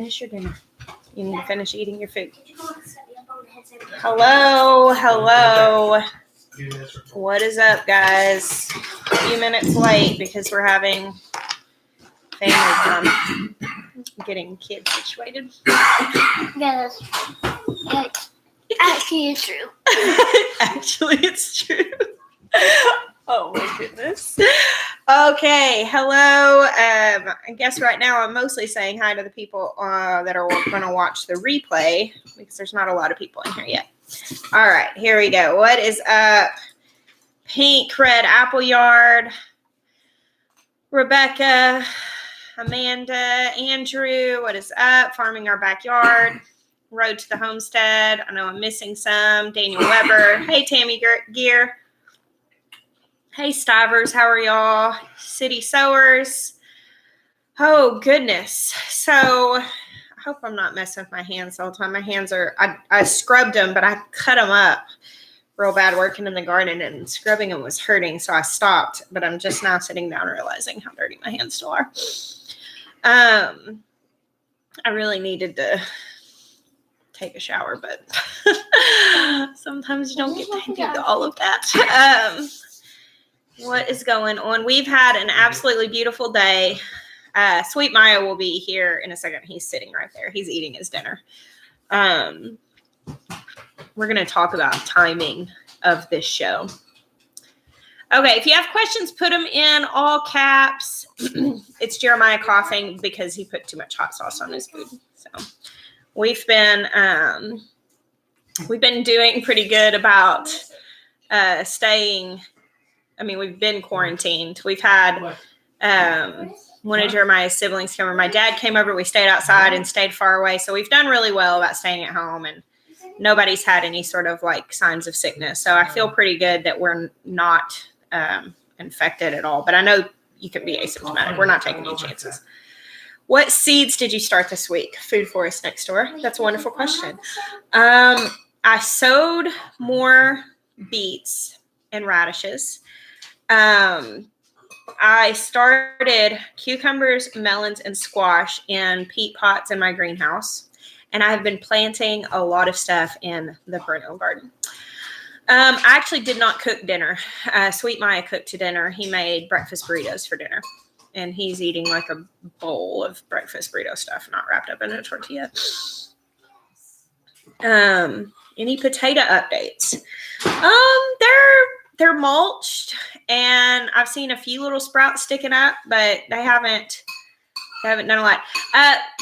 Finish your dinner. You need to finish eating your food. Hello. What is up, guys? A few minutes late because we're having family time. Getting kids situated. Yes. Actually, it's true. Actually, it's true. Oh my goodness. Okay, hello. I guess right now I'm mostly saying hi to the people that are going to watch the replay because there's not a lot of people in here yet. All right, here we go. What is up? Pink, Red, Appleyard, Rebecca, Amanda, Andrew, what is up? Farming Our Backyard, Road to the Homestead. I know I'm missing some. Daniel Weber. Hey, Tammy Gear. Hey, Stivers, how are y'all? City Sowers. Oh, goodness. So, I hope I'm not messing with my hands all the time. My hands are, I scrubbed them, but I cut them up real bad working in the garden, and scrubbing them was hurting, so I stopped. But I'm just now sitting down realizing how dirty my hands still are. I really needed to take a shower, but sometimes you don't get to do all of that. What is going on? We've had an absolutely beautiful day. Sweet Miah will be here in a second. He's sitting right there. He's eating his dinner. We're going to talk about timing of this show. Okay, if you have questions, put them in all caps. It's Jeremiah coughing because he put too much hot sauce on his food. So we've been doing pretty good about staying. I mean, we've been quarantined. We've had one of Jeremiah's siblings come over. My dad came over. We stayed outside and stayed far away. So we've done really well about staying at home, and nobody's had any sort of like signs of sickness. So I feel pretty good that we're not infected at all. But I know you can be asymptomatic. We're not taking any chances. What seeds did you start this week? Food Forest next door. That's a wonderful question. I sowed more beets and radishes. I started cucumbers, melons, and squash in peat pots in my greenhouse. And I have been planting a lot of stuff in the perennial garden. I actually did not cook dinner. Sweet Miah cooked to dinner. He made breakfast burritos for dinner. And he's eating like a bowl of breakfast burrito stuff, not wrapped up in a tortilla. Any potato updates? They're mulched, and I've seen a few little sprouts sticking up, but they haven't done a lot.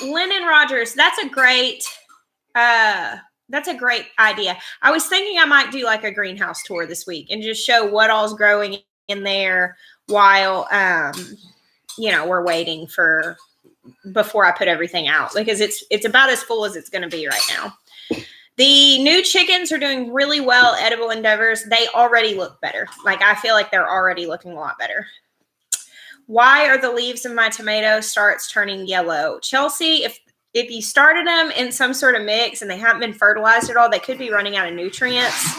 Lennon Rogers, that's a great idea. I was thinking I might do like a greenhouse tour this week and just show what all's growing in there while we're waiting before I put everything out, because it's about as full as it's going to be right now. The new chickens are doing really well. Edible Endeavors, they already look better. Like, I feel like they're already looking a lot better. Why are the leaves of my tomato starts turning yellow? Chelsea, if you started them in some sort of mix and they haven't been fertilized at all, they could be running out of nutrients.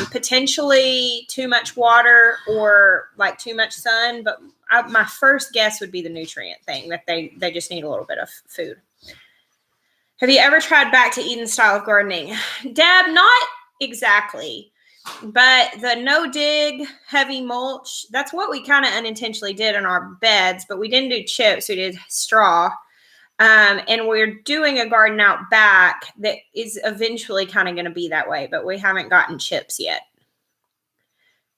Potentially too much water or like too much sun. But my first guess would be the nutrient thing, that they just need a little bit of food. Have you ever tried back to Eden style of gardening? Deb, not exactly. But the no-dig, heavy mulch, that's what we kind of unintentionally did in our beds. But we didn't do chips. We did straw. And we're doing a garden out back that is eventually kind of going to be that way. But we haven't gotten chips yet.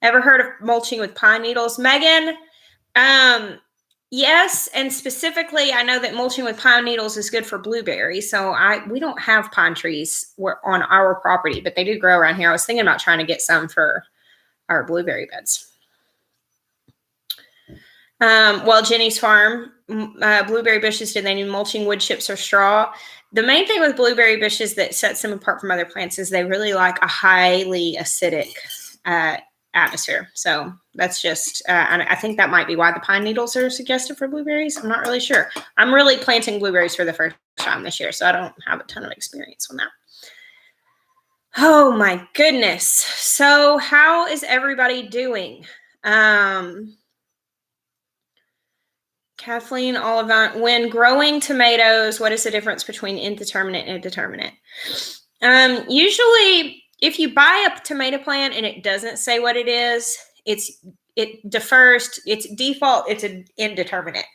Ever heard of mulching with pine needles? Megan? Yes, and specifically, I know that mulching with pine needles is good for blueberries. So we don't have pine trees on our property, but they do grow around here. I was thinking about trying to get some for our blueberry beds. Jenny's farm, blueberry bushes, do they need mulching, wood chips, or straw? The main thing with blueberry bushes that sets them apart from other plants is they really like a highly acidic atmosphere. So that's just, and I think that might be why the pine needles are suggested for blueberries. I'm not really sure. I'm really planting blueberries for the first time this year, so I don't have a ton of experience on that. Oh my goodness. So how is everybody doing? Kathleen Olivan, when growing tomatoes, what is the difference between indeterminate and determinate? Usually, if you buy a tomato plant and it doesn't say what it is, it defers. It's default. It's an indeterminate.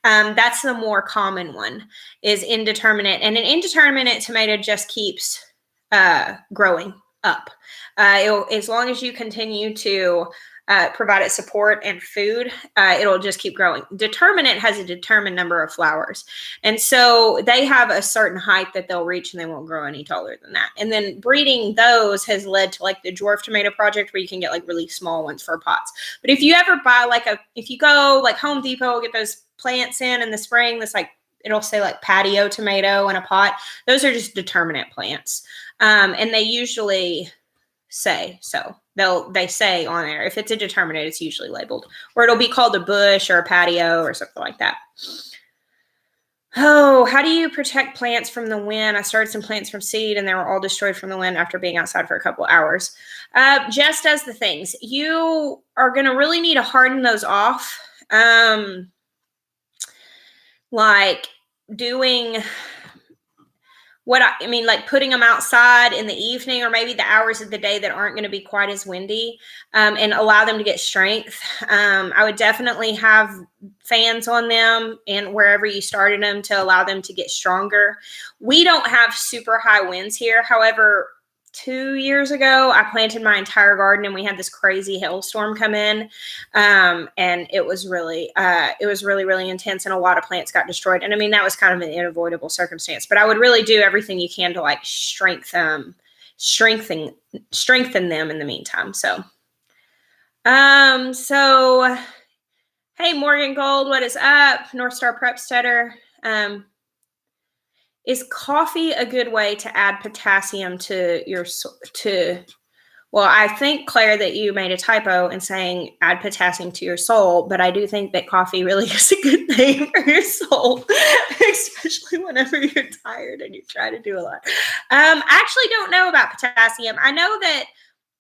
That's the more common one, is indeterminate, and an indeterminate tomato just keeps growing up. As long as you continue to provide it support and food, it'll just keep growing. Determinate has a determined number of flowers. And so they have a certain height that they'll reach and they won't grow any taller than that. And then breeding those has led to like the Dwarf tomato project where you can get like really small ones for pots. But if you ever buy if you go like Home Depot, get those plants in the spring, that's like, it'll say like patio tomato in a pot. Those are just determinate plants. And they usually say so. They say on there, if it's a determinate, it's usually labeled, or it'll be called a bush or a patio or something like that. Oh, how do you protect plants from the wind? I started some plants from seed and they were all destroyed from the wind after being outside for a couple hours. Jess does the things. You are going to really need to harden those off. Like doing like putting them outside in the evening or maybe the hours of the day that aren't going to be quite as windy, and allow them to get strength. I would definitely have fans on them and wherever you started them to allow them to get stronger. We don't have super high winds here. However, 2 years ago, I planted my entire garden and we had this crazy hailstorm come in. And it was really, really intense and a lot of plants got destroyed. And I mean, that was kind of an unavoidable circumstance, but I would really do everything you can to like strengthen them in the meantime. So, hey, Morgan Gold, what is up? North Star Prepsteader. Is coffee a good way to add potassium to your well, I think, Claire, that you made a typo in saying add potassium to your soul, but I do think that coffee really is a good thing for your soul, especially whenever you're tired and you try to do a lot. I actually don't know about potassium. I know that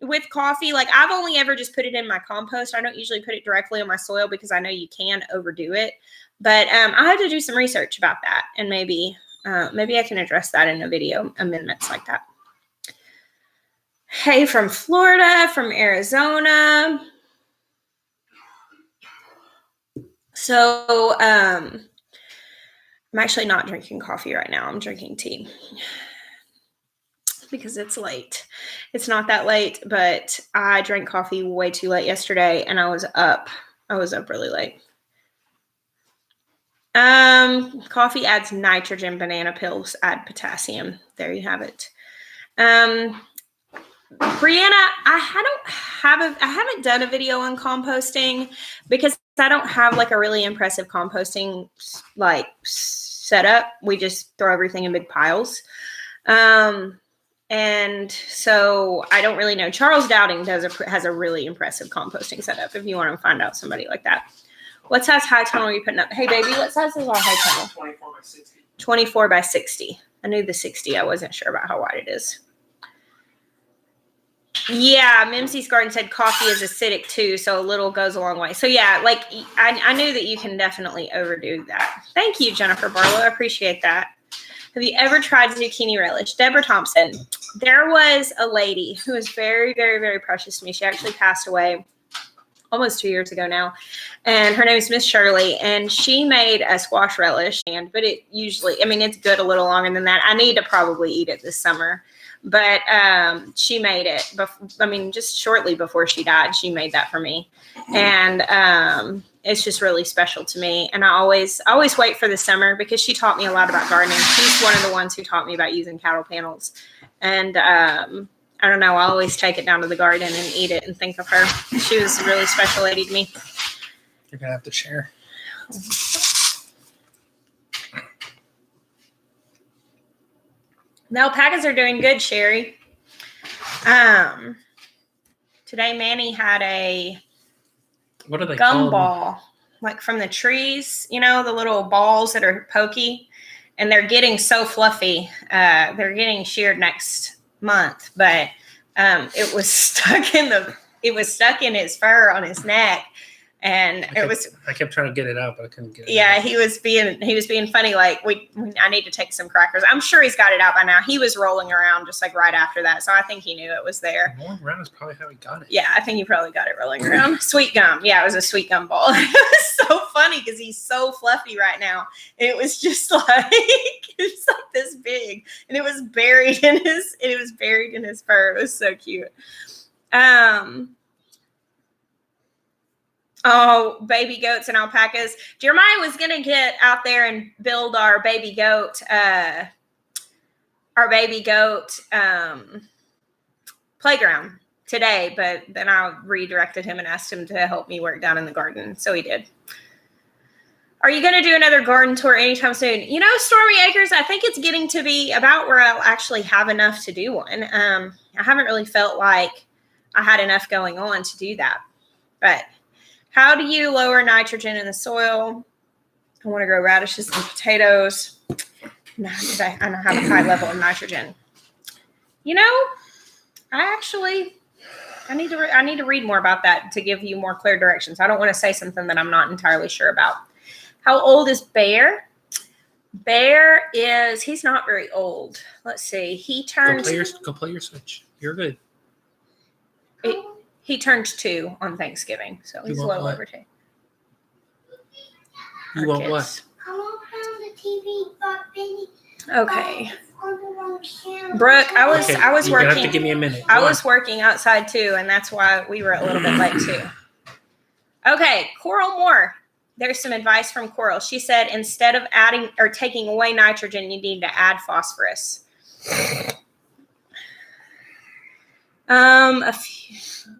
with coffee, like I've only ever just put it in my compost. I don't usually put it directly on my soil because I know you can overdo it, but I have to do some research about that, and maybe I can address that in a video, amendments like that. Hey, from Florida, from Arizona. So, I'm actually not drinking coffee right now. I'm drinking tea because it's late. It's not that late, but I drank coffee way too late yesterday and I was up really late. Coffee adds nitrogen, banana pills add potassium. There you have it. Brianna, I haven't done a video on composting because I don't have like a really impressive composting like setup. We just throw everything in big piles. And so I don't really know. Charles Dowding has a really impressive composting setup if you want to find out somebody like that. What size high tunnel are you putting up? Hey, baby, what size is our high tunnel? 24 by 60. 24 by 60. I knew the 60. I wasn't sure about how wide it is. Yeah, Mimsy's Garden said coffee is acidic too, so a little goes a long way. So yeah, like I knew that you can definitely overdo that. Thank you, Jennifer Barlow. I appreciate that. Have you ever tried zucchini relish? Deborah Thompson. There was a lady who was very, very, very precious to me. She actually passed away almost 2 years ago now. And her name is Miss Shirley. And she made a squash relish. But it usually, I mean, it's good a little longer than that. I need to probably eat it this summer. But she made it, just shortly before she died, she made that for me. And it's just really special to me. And I always wait for the summer because she taught me a lot about gardening. She's one of the ones who taught me about using cattle panels. And I don't know, I always take it down to the garden and eat it and think of her. She was a really special lady to me. You're going to have to share. The alpacas are doing good, Sherry. Today Manny had a what are they gum called? ball, like from the trees, the little balls that are pokey, and they're getting so fluffy. They're getting sheared next month, but it was stuck in his fur on his neck, And I kept trying to get it out, but I couldn't get it out. Yeah, he was being funny. Like I need to take some crackers. I'm sure he's got it out by now. He was rolling around just like right after that, so I think he knew it was there. Rolling around is probably how he got it. Yeah, I think he probably got it rolling around. Sweet gum. Yeah, it was a sweet gum ball. It was so funny because he's so fluffy right now. It was just like it's like this big, and it was buried in his fur. It was so cute. Oh, baby goats and alpacas. Jeremiah was going to get out there and build our baby goat playground today, but then I redirected him and asked him to help me work down in the garden. So he did. Are you going to do another garden tour anytime soon? You know, Stormy Acres, I think it's getting to be about where I'll actually have enough to do one. I haven't really felt like I had enough going on to do that, but how do you lower nitrogen in the soil? I want to grow radishes and potatoes. I don't have a high level of nitrogen. You know, I need to read more about that to give you more clear directions. I don't want to say something that I'm not entirely sure about. How old is Bear? He's not very old. Let's see. He turned. Go play your Switch. You're good. He turned 2 on Thanksgiving, so he's a little over 2. You want what? I want the TV, but Benny. Okay. On the wrong channel. Brooke, I was You're working. gonna have to give me a minute. I was working outside too, and that's why we were a little bit late too. Okay, Coral Moore. There's some advice from Coral. She said instead of adding or taking away nitrogen, you need to add phosphorus.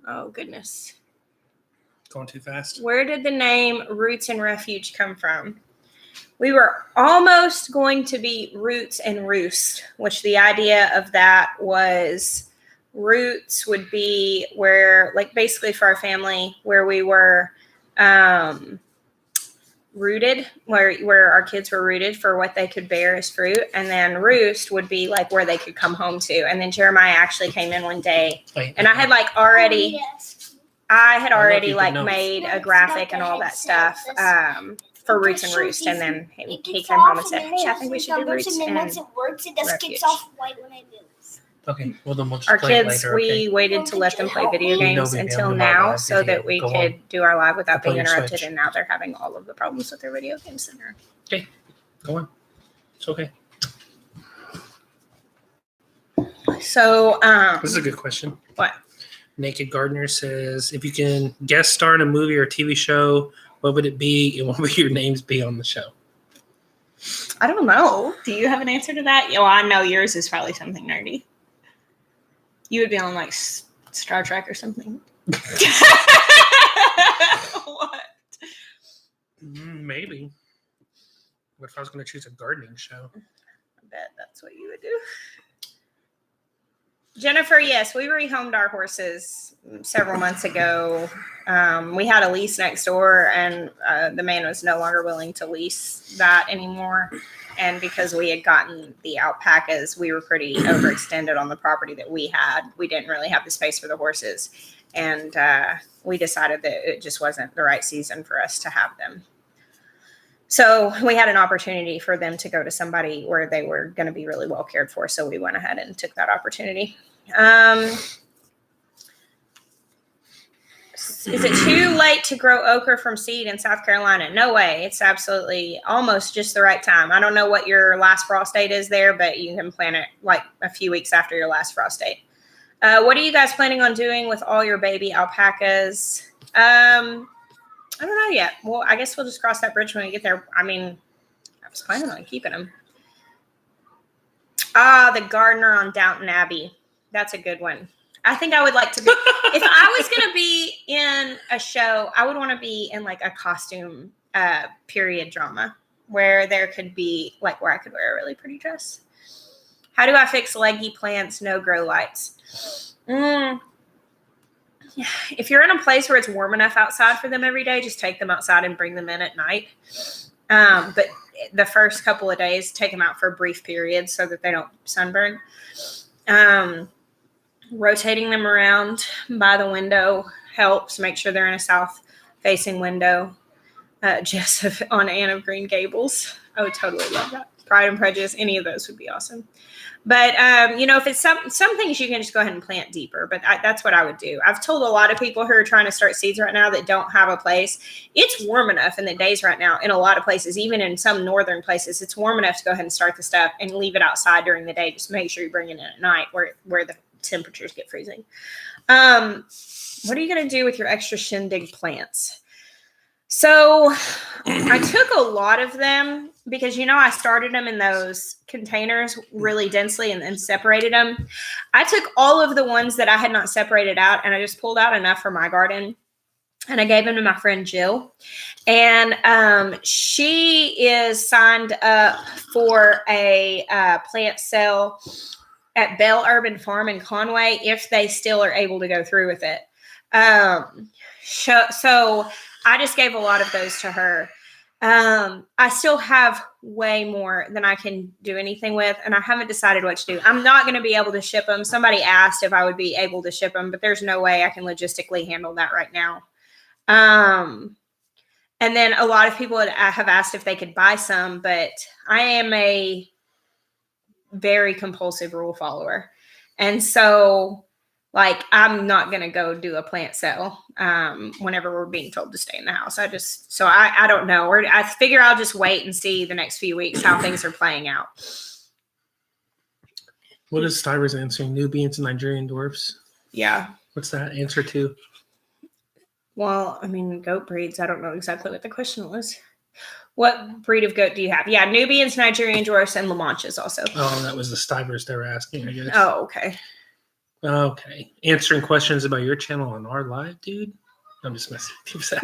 Oh goodness. Going too fast. Where did the name Roots and Refuge come from? We were almost going to be Roots and Roost, which the idea of that was roots would be where, like basically for our family, where we were rooted, where our kids were rooted for what they could bear as fruit. And then roost would be like where they could come home to. And then Jeremiah actually came in one day and I had like already, made a graphic and all that stuff for Roots and Roost. And then he came home and said, hey, I think we should do Roots and Refuge. Okay, well then we'll just Our play it kids, later, we waited to let them play video games until now so that we could do our live without being interrupted. And now they're having all of the problems with their video game center. Okay, go on. It's okay. So, this is a good question. What? Naked Gardener says, if you can guest star in a movie or TV show, what would it be and what would your names be on the show? I don't know. Do you have an answer to that? Well, I know yours is probably something nerdy. You would be on like Star Trek or something. What? Maybe. What if I was going to choose a gardening show? I bet that's what you would do. Jennifer, yes, we rehomed our horses several months ago. We had a lease next door, and the man was no longer willing to lease that anymore. And because we had gotten the alpacas, we were pretty overextended on the property that we had. We didn't really have the space for the horses. And we decided that it just wasn't the right season for us to have them. So we had an opportunity for them to go to somebody where they were going to be really well cared for. So we went ahead and took that opportunity. Is it too late to grow okra from seed in South Carolina? No way. It's absolutely almost just the right time. I don't know what your last frost date is there, but you can plant it like a few weeks after your last frost date. What are you guys planning on doing with all your baby alpacas? I don't know yet. Well, I guess we'll just cross that bridge when we get there. I mean, I was planning on keeping them. The gardener on Downton Abbey. That's a good one. I think I would like to be, if I was going to be in a show, I would want to be in like a costume period drama where there could be like where I could wear a really pretty dress. How do I fix leggy plants, no grow lights? If you're in a place where it's warm enough outside for them every day, just take them outside and bring them in at night. But the first couple of days, take them out for a brief period so that they don't sunburn. Rotating them around by the window helps. Make sure they're in a south facing window. Jess on Anne of Green Gables. I would totally love that. Pride and Prejudice, any of those would be awesome. But, if it's some things you can just go ahead and plant deeper, but that's what I would do. I've told a lot of people who are trying to start seeds right now that don't have a place. It's warm enough in the days right now in a lot of places, even in some northern places, it's warm enough to go ahead and start the stuff and leave it outside during the day. Just make sure you bring it in at night where the temperatures get freezing. What are you going to do with your extra shindig plants? So I took a lot of them because, I started them in those containers really densely and then separated them. I took all of the ones that I had not separated out and I just pulled out enough for my garden and I gave them to my friend Jill. And she is signed up for a plant sale at Bell Urban Farm in Conway if they still are able to go through with it. So I just gave a lot of those to her. I still have way more than I can do anything with, and I haven't decided what to do. I'm not going to be able to ship them. Somebody asked if I would be able to ship them, but there's no way I can logistically handle that right now. And then a lot of people have asked if they could buy some, but I am a very compulsive rule follower. And so I'm not going to go do a plant sale whenever we're being told to stay in the house. I don't know. I figure I'll just wait and see the next few weeks how things are playing out. What is Stiver's answering? Nubians and Nigerian dwarfs? Yeah. What's that answer to? Well, goat breeds. I don't know exactly what the question was. What breed of goat do you have? Yeah, Nubians, Nigerian dwarfs, and La Manchas also. Oh, that was the Stivers they were asking, I guess. Oh, okay. Okay. Answering questions about your channel on our live, dude? I'm just messing with you.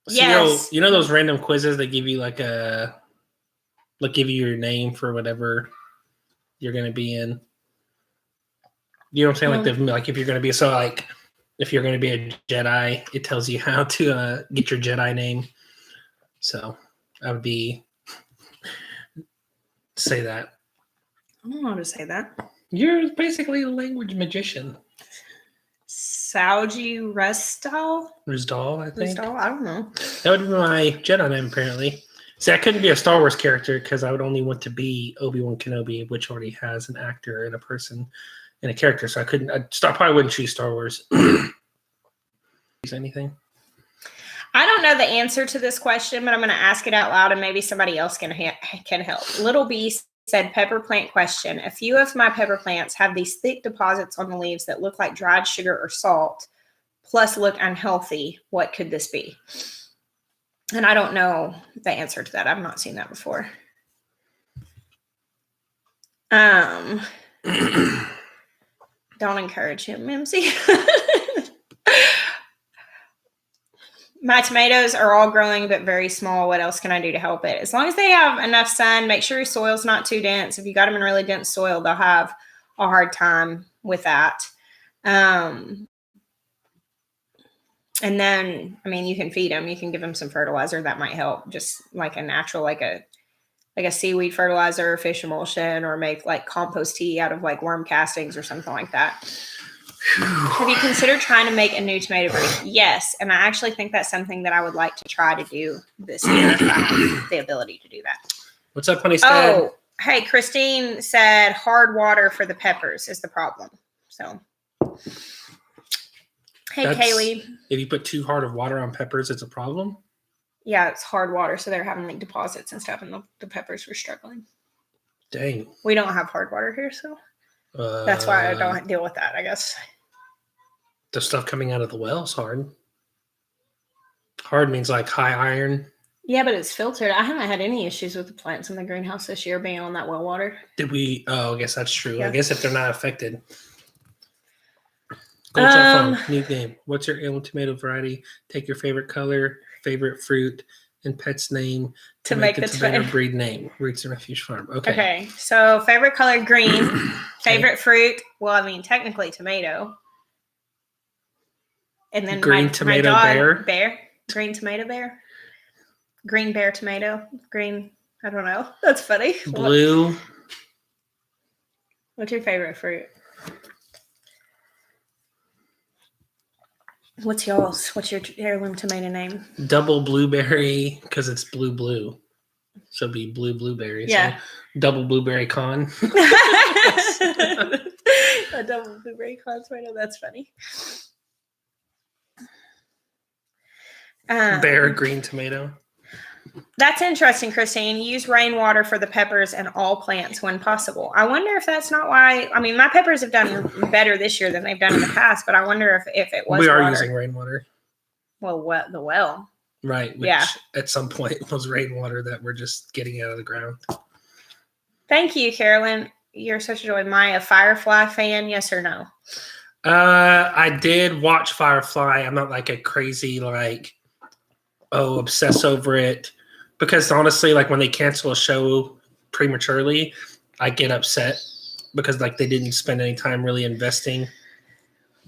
Yes. You know those random quizzes that give you give you your name for whatever you're going to be in? You know what I'm saying? If you're going to be, if you're going to be a Jedi, it tells you how to get your Jedi name. So I would say that. I don't know how to say that. You're basically a language magician. Sauji Rustal? Rizdal, I think. Rustal? I don't know. That would be my Jedi name, apparently. See, I couldn't be a Star Wars character because I would only want to be Obi-Wan Kenobi, which already has an actor and a person and a character. So I probably wouldn't choose Star Wars. Choose anything? I don't know the answer to this question, but I'm going to ask it out loud and maybe somebody else can help. Little B said, pepper plant question. A few of my pepper plants have these thick deposits on the leaves that look like dried sugar or salt, plus look unhealthy. What could this be? And I don't know the answer to that. I've not seen that before. Don't encourage him, Mimsy. My tomatoes are all growing, but very small. What else can I do to help it? As long as they have enough sun, make sure your soil's not too dense. If you got them in really dense soil, they'll have a hard time with that. And then, you can feed them. You can give them some fertilizer. That might help. Just like a natural, like a seaweed fertilizer, fish emulsion, or make compost tea out of worm castings or something like that. Have you considered trying to make a new tomato breed? Yes, and I actually think that's something that I would like to try to do this year if I have the ability to do that. What's up, honey? Oh, hey, Christine said hard water for the peppers is the problem. So, hey, Kaylee. If you put too hard of water on peppers, it's a problem? Yeah, it's hard water, so they're having deposits and stuff, and the peppers were struggling. Dang. We don't have hard water here, so that's why I don't deal with that, I guess. The stuff coming out of the well is hard. Hard means high iron. Yeah, but it's filtered. I haven't had any issues with the plants in the greenhouse this year being on that well water. Did we? Oh, I guess that's true. Yeah. I guess if they're not affected. New game. What's your alien tomato variety? Take your favorite color, favorite fruit, and pet's name to make the tomato breed name. Roots and Refuge Farm. Okay. So favorite color, green. Favorite fruit, technically tomato. And then green tomato bear. Green tomato bear. Green bear tomato. Green, I don't know. That's funny. Blue. What's your favorite fruit? What's y'all's? What's your heirloom tomato name? Double blueberry because it's blue. So it'd be blueberry. Yeah. So double blueberry con. A double blueberry con tomato. That's funny. Bare green tomato. That's interesting, Christine. Use rainwater for the peppers and all plants when possible. I wonder if that's not why. I mean, my peppers have done better this year than they've done in the past, but I wonder if it was. We are water. using rainwater. Well, what the well? Right. Which at some point was rainwater that we're just getting out of the ground. Thank you, Carolyn. You're such a joy. Miah, Firefly fan? Yes or no? I did watch Firefly. I'm not like a crazy obsess over it. Because honestly, like when they cancel a show prematurely, I get upset because like they didn't spend any time really investing.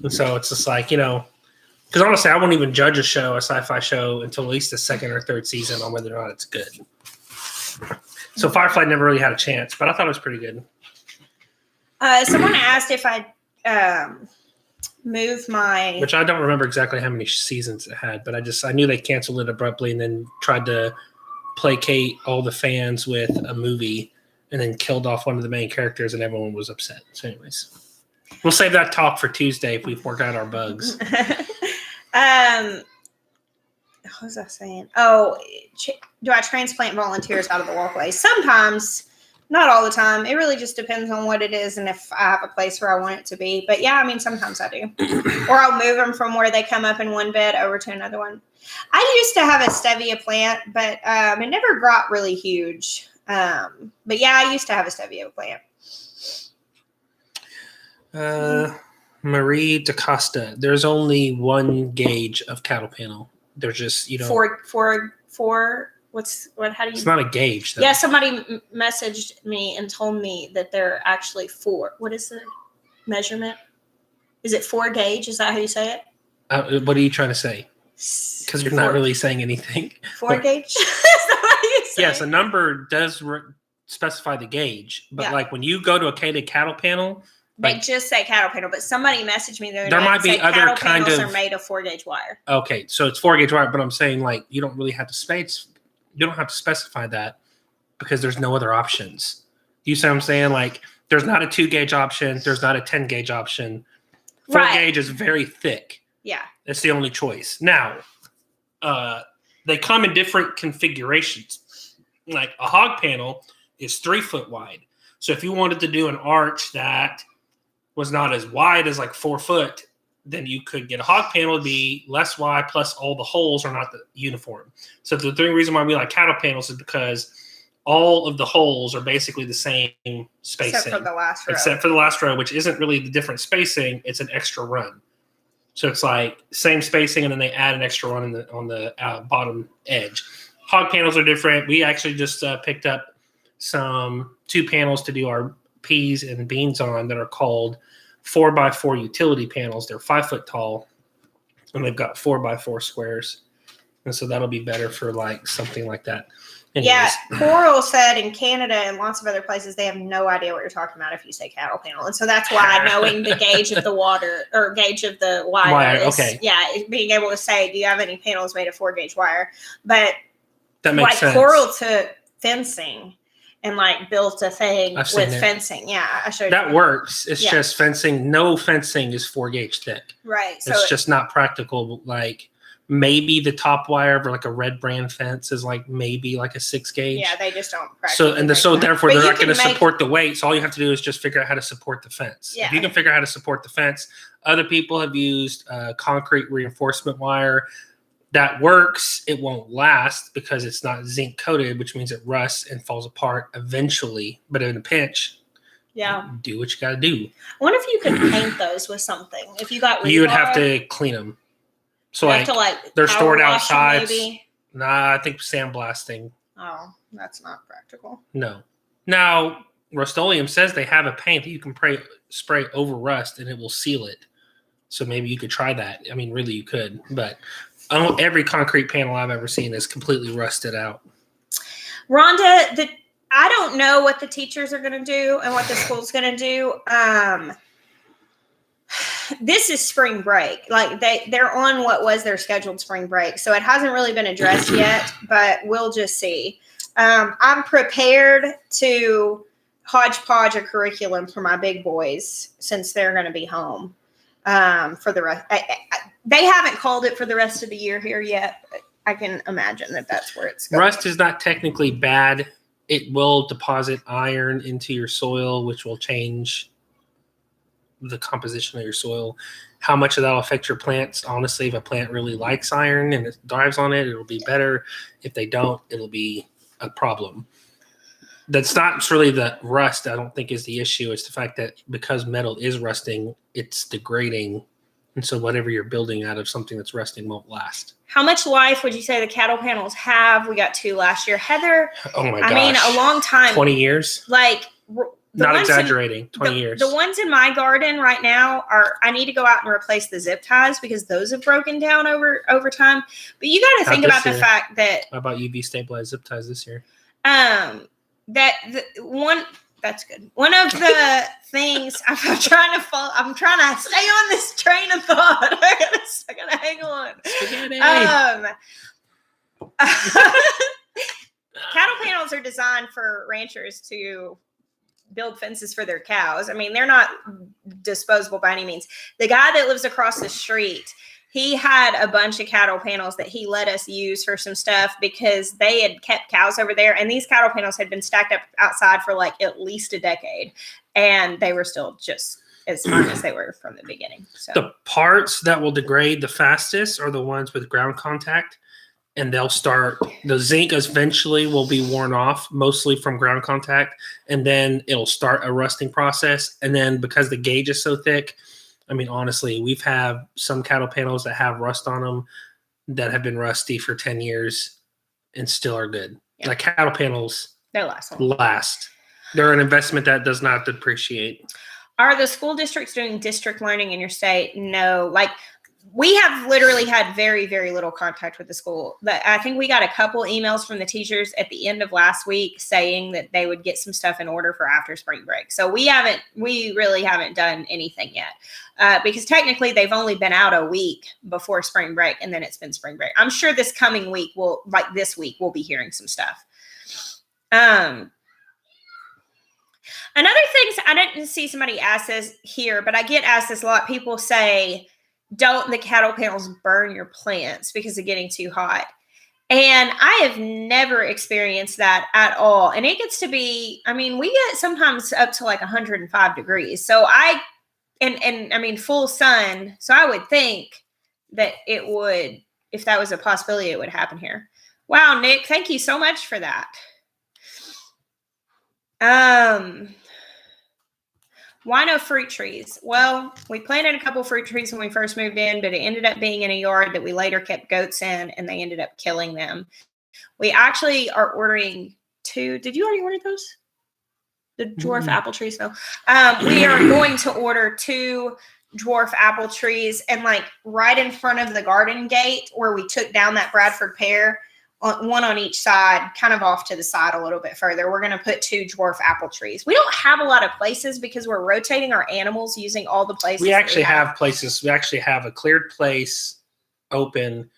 And so it's just like, because honestly, I won't even judge a sci-fi show until at least the second or third season on whether or not it's good. So Firefly never really had a chance, but I thought it was pretty good. Someone asked if I move my... Which I don't remember exactly how many seasons it had, but I knew they canceled it abruptly and then tried to placate all the fans with a movie and then killed off one of the main characters and everyone was upset. So anyways, we'll save that talk for Tuesday if we've worked out our bugs. What was I saying? Oh, do I transplant volunteers out of the walkway? Sometimes, not all the time. It really just depends on what it is and if I have a place where I want it to be. But yeah, I mean, sometimes I do. Or I'll move them from where they come up in one bed over to another one. I used to have a stevia plant, but it never got really huge. But yeah, I used to have a stevia plant. Marie DaCosta, there's only one gauge of cattle panel. There's just, Four. How do you? It's not a gauge, though. Yeah, somebody messaged me and told me that they're actually 4. What is the measurement? Is it 4 gauge? Is that how you say it? What are you trying to say? Because you're not really saying anything. 4 gauge? Is that what you say? Yes, a number does specify the gauge, but like when you go to a cattle panel, they just say cattle panel. But somebody messaged me there might be other cattle kind panels of are made of 4 gauge wire. Okay, so it's 4 gauge wire, but I'm saying like you don't really have to you don't have to specify that because there's no other options. You see what I'm saying? Like there's not a 2 gauge option, there's not a 10 gauge option. 4 gauge is very thick. Yeah. That's the only choice. Now, they come in different configurations. Like a hog panel is 3 foot wide. So if you wanted to do an arch that was not as wide as like 4 foot, then you could get a hog panel to be less wide, plus all the holes are not uniform. So the reason why we like cattle panels is because all of the holes are basically the same spacing. Except for the last row. Except for the last row, which isn't really the different spacing. It's an extra run. So it's like same spacing, and then they add an extra run on the bottom edge. Hog panels are different. We actually just picked up 2 panels to do our peas and beans on that are called 4x4 utility panels. They're 5 foot tall, and they've got 4x4 squares. And so that'll be better for like something like that. Anyways. Yeah, Coral said in Canada and lots of other places, they have no idea what you're talking about if you say cattle panel. And so that's why knowing the gauge of the water or gauge of the wire is, being able to say, do you have any panels made of 4 gauge wire? But that makes sense. Coral took fencing and like built a thing with fencing. Yeah, I showed you. That works. It's just fencing. No fencing is 4 gauge thick. Right. So it's just not practical. Like maybe the top wire for like a red brand fence is like maybe like a 6 gauge. Yeah, they just don't practice. So therefore they're not going to support the weight. So all you have to do is just figure out how to support the fence. Yeah. If you can figure out how to support the fence, other people have used concrete reinforcement wire. That works. It won't last because it's not zinc coated, which means it rusts and falls apart eventually. But in a pinch, do what you got to do. I wonder if you could paint those with something. If you got rebar, you would have to clean them. So they're stored outside. Maybe? Nah, I think sandblasting. Oh, that's not practical. No. Now, Rust-Oleum says they have a paint that you can spray over rust and it will seal it. So maybe you could try that. I mean, really, you could. But every concrete panel I've ever seen is completely rusted out. Rhonda, I don't know what the teachers are going to do and what the school's going to do. this is spring break. Like they're on what was their scheduled spring break. So it hasn't really been addressed yet, but we'll just see. I'm prepared to hodgepodge a curriculum for my big boys since they're going to be home for the rest. They haven't called it for the rest of the year here yet, but I can imagine that that's where it's going. Rust is not technically bad. It will deposit iron into your soil, which will change the composition of your soil. How much of that will affect your plants? Honestly, if a plant really likes iron and it thrives on it, it'll be better. If they don't, it'll be a problem. That's not really the rust, I don't think, is the issue. It's the fact that because metal is rusting, it's degrading. And so whatever you're building out of something that's rusting won't last. How much life would you say the cattle panels have? We got 2 last year. Heather, Oh my gosh. I mean, a long time. 20 years? Like, Not exaggerating. 20 years. The ones in my garden right now I need to go out and replace the zip ties because those have broken down over time. But you got to think about the fact that. How about UV stabilized zip ties this year? That's good. One of the things I'm trying to stay on this train of thought. I gotta hang on. Cattle panels are designed for ranchers to build fences for their cows. I mean, they're not disposable by any means. The guy that lives across the street, he had a bunch of cattle panels that he let us use for some stuff because they had kept cows over there. And these cattle panels had been stacked up outside for like at least a decade. And they were still just as fine as they were from the beginning. So the parts that will degrade the fastest are the ones with ground contact. And the zinc eventually will be worn off, mostly from ground contact. And then it'll start a rusting process. And then because the gauge is so thick, I mean, honestly, we've had some cattle panels that have rust on them that have been rusty for 10 years and still are good. Yeah. Like cattle panels they last. They're an investment that does not depreciate. Are the school districts doing district learning in your state? No. Like, we have literally had very, very little contact with the school. I think we got a couple emails from the teachers at the end of last week saying that they would get some stuff in order for after spring break. So we really haven't done anything yet because technically they've only been out a week before spring break and then it's been spring break. I'm sure this coming week this week we'll be hearing some stuff. Another thing, I didn't see somebody ask this here, but I get asked this a lot. People say, don't the cattle panels burn your plants because of getting too hot? And I have never experienced that at all. And it gets to be, I mean, we get sometimes up to like 105 degrees. So I mean, full sun. So I would think that it would, if that was a possibility, it would happen here. Wow, Nick, thank you so much for that. Why no fruit trees? Well, we planted a couple fruit trees when we first moved in, but it ended up being in a yard that we later kept goats in, and they ended up killing them. We actually are ordering 2. Did you already order those? The dwarf apple trees? No. We are going to order 2 dwarf apple trees, and like right in front of the garden gate where we took down that Bradford pear, one on each side, kind of off to the side a little bit further. We're going to put 2 dwarf apple trees. We don't have a lot of places because we're rotating our animals using all the places. We actually have places. We actually have a cleared place open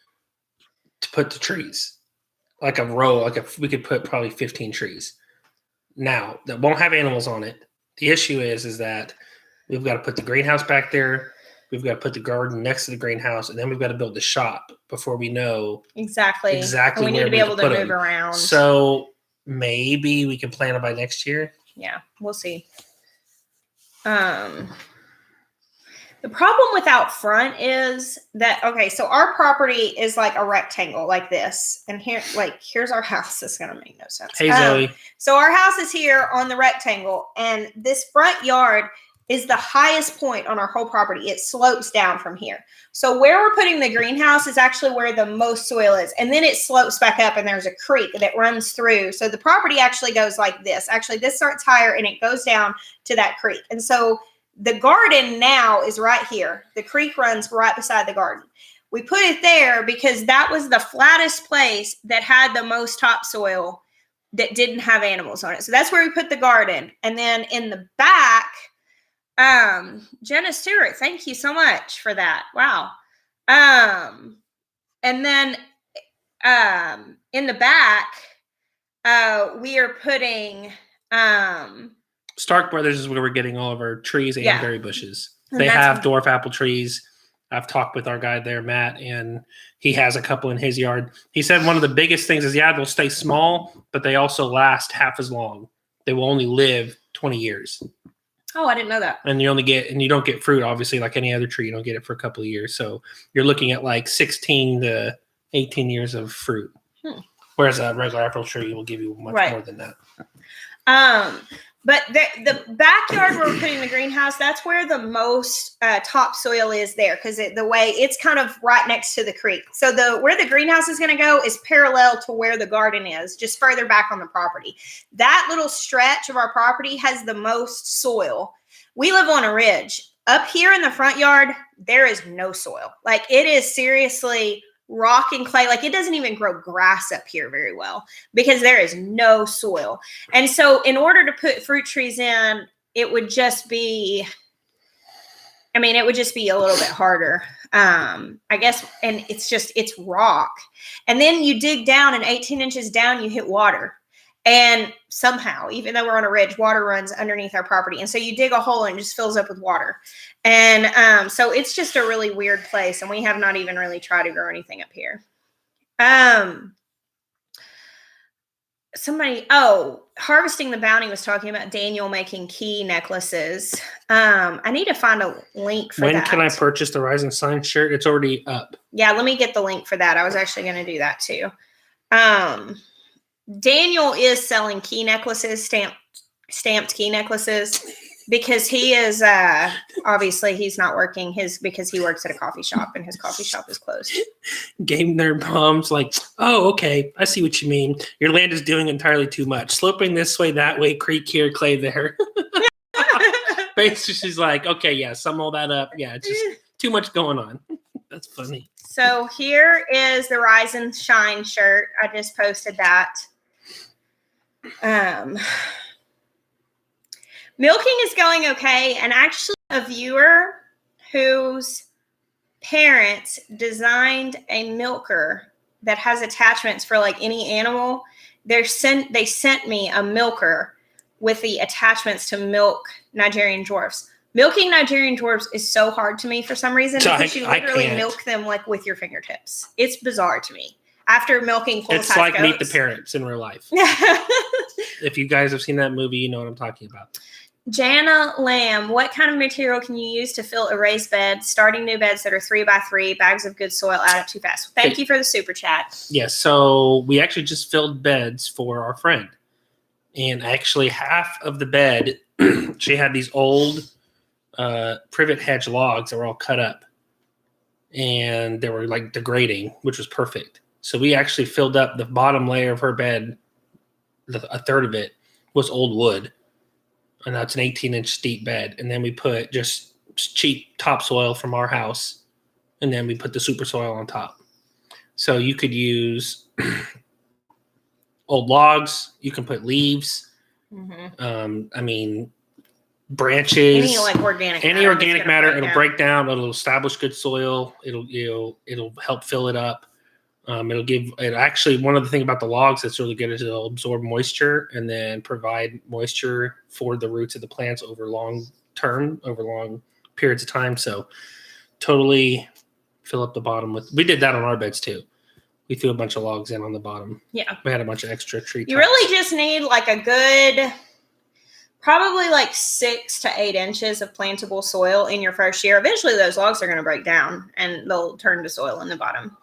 to put the trees, like a row. We could put probably 15 trees. Now that won't have animals on it. The issue is that we've got to put the greenhouse back there. We've got to put the garden next to the greenhouse, and then we've got to build the shop before we know exactly. And we need to be able to move around. So maybe we can plan it by next year. Yeah, we'll see. The problem with out front is that, okay, so our property is like a rectangle like this. And here's our house. This is going to make no sense. Hey, Zoe. So our house is here on the rectangle, and this front yard is the highest point on our whole property. It slopes down from here. So where we're putting the greenhouse is actually where the most soil is. And then it slopes back up and there's a creek that runs through. So the property actually goes like this. Actually, this starts higher and it goes down to that creek. And so the garden now is right here. The creek runs right beside the garden. We put it there because that was the flattest place that had the most topsoil that didn't have animals on it. So that's where we put the garden. And then in the back, Jenna Stewart, thank you so much for that. Wow. And then in the back, we are putting Stark Brothers is where we're getting all of our trees and Yeah. berry bushes. And They that's- have dwarf apple trees. I've talked with our guy there, Matt, and he has a couple in his yard. He said one of the biggest things is, they'll stay small, but they also last half as long. They will only live 20 years. Oh, I didn't know that. And you don't get fruit, obviously, like any other tree. You don't get it for a couple of years. So you're looking at like 16 to 18 years of fruit. Whereas a regular apple tree will give you much more than that. But the backyard where we're putting the greenhouse, that's where the most topsoil is there, because the way it's kind of right next to the creek. So where the greenhouse is going to go is parallel to where the garden is, just further back on the property. That little stretch of our property has the most soil. We live on a ridge. Up here in the front yard, there is no soil. Like, it is seriously rock and clay. Like, it doesn't even grow grass up here very well because there is no soil. And so in order to put fruit trees in, it would just be a little bit harder. I guess, and it's rock. And then you dig down, and 18 inches down, you hit water. And somehow, even though we're on a ridge, water runs underneath our property. And so you dig a hole and it just fills up with water. And so it's just a really weird place. And we have not even really tried to grow anything up here. Harvesting the Bounty was talking about Daniel making key necklaces. I need to find a link for that. When can I purchase the Rising Sign shirt? It's already up. Yeah, let me get the link for that. I was actually going to do that too. Daniel is selling key necklaces, stamped key necklaces, because he is obviously he's not working because he works at a coffee shop and his coffee shop is closed. Game nerd mom's like, oh, okay, I see what you mean. Your land is doing entirely too much. Sloping this way, that way, creek here, clay there. Basically, she's like, okay, yeah, sum all that up. Yeah, it's just too much going on. That's funny. So here is the Rise and Shine shirt. I just posted that. Milking is going okay, and actually a viewer whose parents designed a milker that has attachments for like any animal. They sent me a milker with the attachments to milk Nigerian dwarfs. Milking Nigerian dwarfs is so hard to me for some reason, because you literally milk them like with your fingertips. It's bizarre to me. After milking full-size It's like goats. Meet the Parents in real life. If you guys have seen that movie, you know what I'm talking about. Jana Lamb, what kind of material can you use to fill a raised bed, starting new beds that are 3x3, bags of good soil add up too fast? Thank you for the super chat. Yes, so we actually just filled beds for our friend. And actually half of the bed, she had these old privet hedge logs that were all cut up. And they were like degrading, which was perfect. So we actually filled up the bottom layer of her bed. A third of it was old wood. And that's an 18-inch deep bed. And then we put just cheap topsoil from our house. And then we put the super soil on top. So you could use old logs. You can put leaves. Mm-hmm. Branches. Any organic matter. It'll break down. It'll establish good soil. It'll help fill it up. It'll give it actually one of the things about the logs that's really good is it'll absorb moisture and then provide moisture for the roots of the plants over long periods of time. So totally fill up the bottom we did that on our beds too. We threw a bunch of logs in on the bottom. Yeah. We had a bunch of extra tree tops. You really just need like a good, probably like 6 to 8 inches of plantable soil in your first year. Eventually those logs are going to break down and they'll turn to soil in the bottom.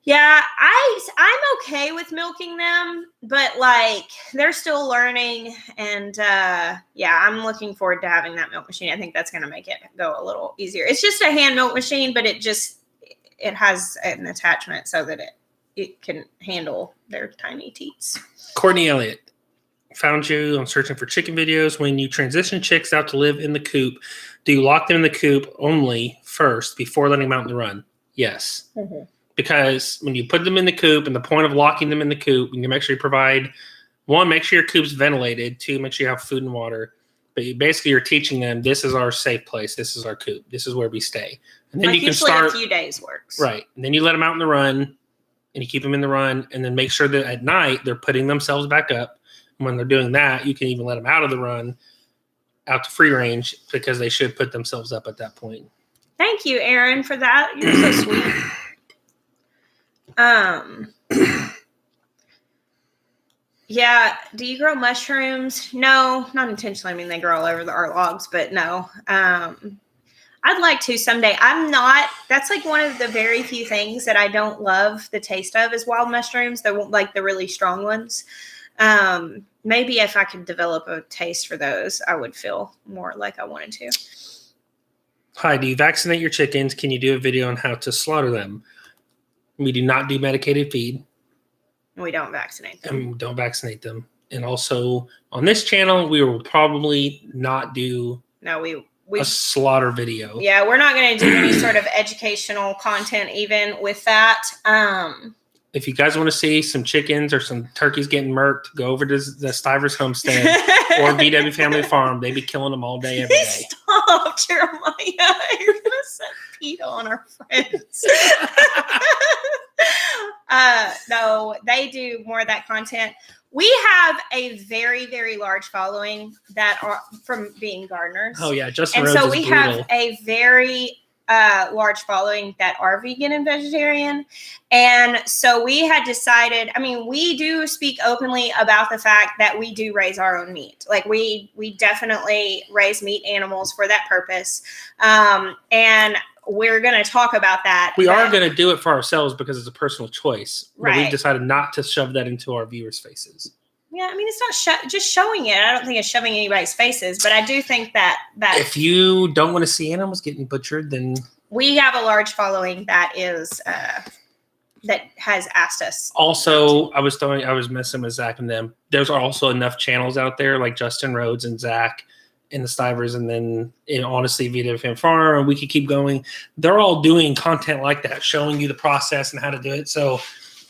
Yeah, I'm okay with milking them, but like they're still learning, and I'm looking forward to having that milk machine. I think that's going to make it go a little easier. It's just a hand milk machine, but it has an attachment so that it can handle their tiny teats. Courtney Elliott found you on searching for chicken videos. When you transition chicks out to live in the coop, do you lock them in the coop only first before letting them out in the run? Yes. Mm-hmm. Because when you put them in the coop, and the point of locking them in the coop, you make sure you provide, 1, make sure your coop's ventilated, 2, make sure you have food and water. But basically, you're teaching them this is our safe place. This is our coop. This is where we stay. And then Like you can usually start a few days works. right. And then you let them out in the run, and you keep them in the run, and then make sure that at night they're putting themselves back up. And when they're doing that, you can even let them out of the run, out to free range, because they should put themselves up at that point. Thank you, Aaron, for that. You're so sweet. Yeah. Do you grow mushrooms? No, not intentionally. I mean, they grow all over our logs, but no. I'd like to someday. I'm not. That's like one of the very few things that I don't love the taste of is wild mushrooms. They're like the really strong ones. Maybe if I could develop a taste for those, I would feel more like I wanted to. Hi, do you vaccinate your chickens? Can you do a video on how to slaughter them? We do not do medicated feed. We don't vaccinate them. And don't vaccinate them. And also on this channel, we will probably not do a slaughter video. Yeah, we're not going to do any sort of educational content even with that. If you guys want to see some chickens or some turkeys getting murked, go over to the Stivers Homestead or BW Family Farm. They be killing them all day, every day. Stop, Jeremiah. You're going to set PETA on our friends. No, they do more of that content. We have a very, very large following that are from being gardeners. Oh, yeah. Justin and Rhodes so is we brutal. have a very large following that are vegan and vegetarian. And so we had decided, I mean, we do speak openly about the fact that we do raise our own meat. Like we definitely raise meat animals for that purpose. And we're going to talk about that. We are going to do it for ourselves because it's a personal choice. Right. But we've decided not to shove that into our viewers' faces. Yeah, I mean, it's not just showing it. I don't think it's shoving anybody's faces, but I do think that if you don't want to see animals getting butchered, then we have a large following that is that has asked us. Also, I was messing with Zach and them. There's also enough channels out there like Justin Rhodes and Zach and the Stivers, and then honestly, Vita Fan Farm, and we could keep going. They're all doing content like that, showing you the process and how to do it. So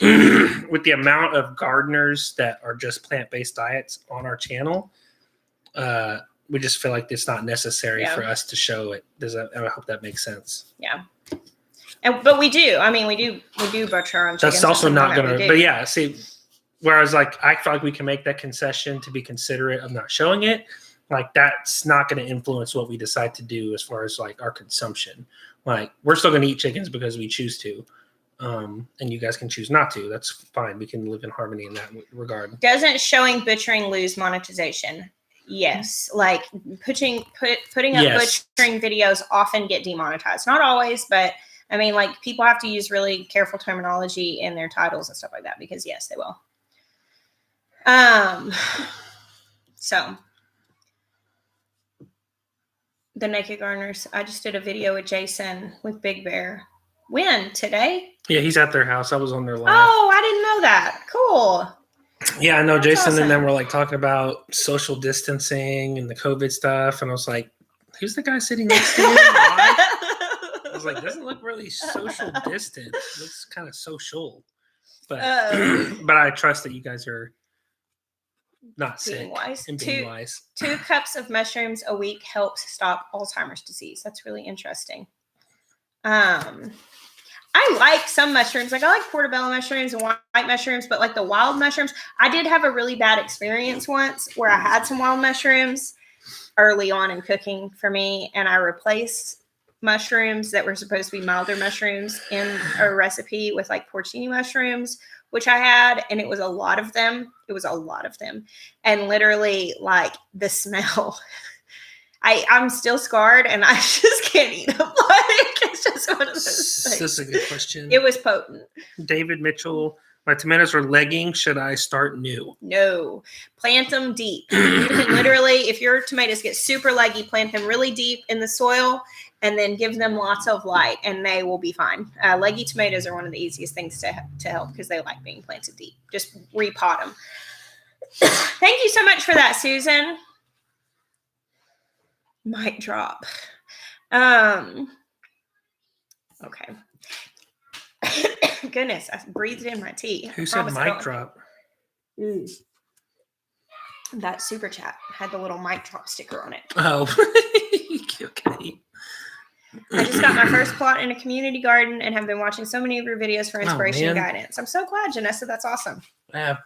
with the amount of gardeners that are just plant-based diets on our channel, we just feel like it's not necessary for us to show it. I hope that makes sense. Yeah. But we do. I mean, we do butcher our own chickens. That's also not going to, but yeah, see, whereas like, I feel like we can make that concession to be considerate of not showing it. Like that's not going to influence what we decide to do as far as like our consumption. Like we're still going to eat chickens because we choose to. And you guys can choose not to. That's fine. We can live in harmony in that regard. Doesn't showing butchering lose monetization? Yes. Like putting up butchering videos often get demonetized. Not always, but I mean, like people have to use really careful terminology in their titles and stuff like that because yes, they will. So the Naked Gardeners. I just did a video with Jason with Big Bear. When? Today? Yeah, he's at their house. I was on their live. Oh, I didn't know that. Cool. Yeah, I know. That's Jason awesome. and them were like talking about social distancing and the COVID stuff, and I was like, "Who's the guy sitting next to you?" I was like, "Doesn't look really social distant. It looks kind of social." But but I trust that you guys are not sick being wise. and being wise. 2 cups of mushrooms a week helps stop Alzheimer's disease. That's really interesting. I like some mushrooms. Like I like portobello mushrooms and white mushrooms, but like the wild mushrooms, I did have a really bad experience once where I had some wild mushrooms early on in cooking for me, and I replaced mushrooms that were supposed to be milder mushrooms in a recipe with like porcini mushrooms, which I had, and it was a lot of them. And literally like the smell, I'm still scarred and I just can't eat them. Like it's just one of those things. This is a good question. It was potent. David Mitchell, my tomatoes are legging. Should I start new? No, plant them deep. You can literally, if your tomatoes get super leggy, plant them really deep in the soil and then give them lots of light and they will be fine. Leggy tomatoes are one of the easiest things to help because they like being planted deep. Just repot them. Thank you so much for that, Susan. Mic drop. Okay. Goodness, I breathed in my tea. Who said mic drop? That super chat had the little mic drop sticker on it. Oh, okay. I just got my first plot in a community garden and have been watching so many of your videos for inspiration and guidance. I'm so glad, Janessa. That's awesome. Yeah,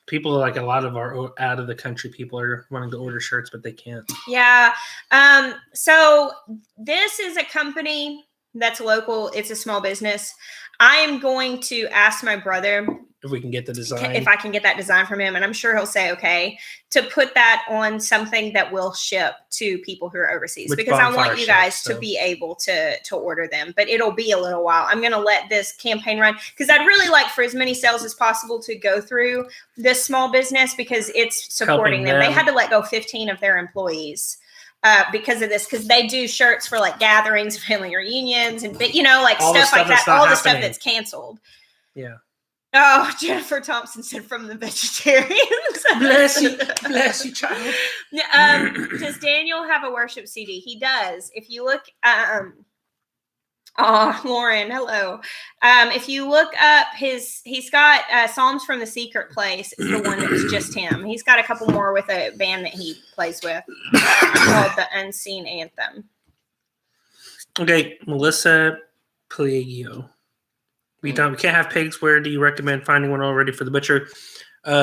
people like a lot of our out of the country people are wanting to order shirts, but they can't. Yeah. So this is a company that's local. It's a small business. I am going to ask my brother If we can get the design. if I can get that design from him, and I'm sure he'll say okay, to put that on something that will ship to people who are overseas. With because I want you guys ships, to be able to order them. But it'll be a little while. I'm going to let this campaign run because I'd really like for as many sales as possible to go through this small business because it's supporting them. They had to let go 15 of their employees. Because of this, because they do shirts for like gatherings, family reunions, and like all stuff like that. All the stuff happening. that's canceled. Yeah. Oh, Jennifer Thompson said from the vegetarians. bless you, child. Does Daniel have a worship CD? He does. If you look, Lauren, hello. If you look up he's got Psalms from the Secret Place is the one that's just him. He's got a couple more with a band that he plays with called the Unseen Anthem. Okay, Melissa Pliegio. We can't have pigs. Where do you recommend finding one already for the butcher?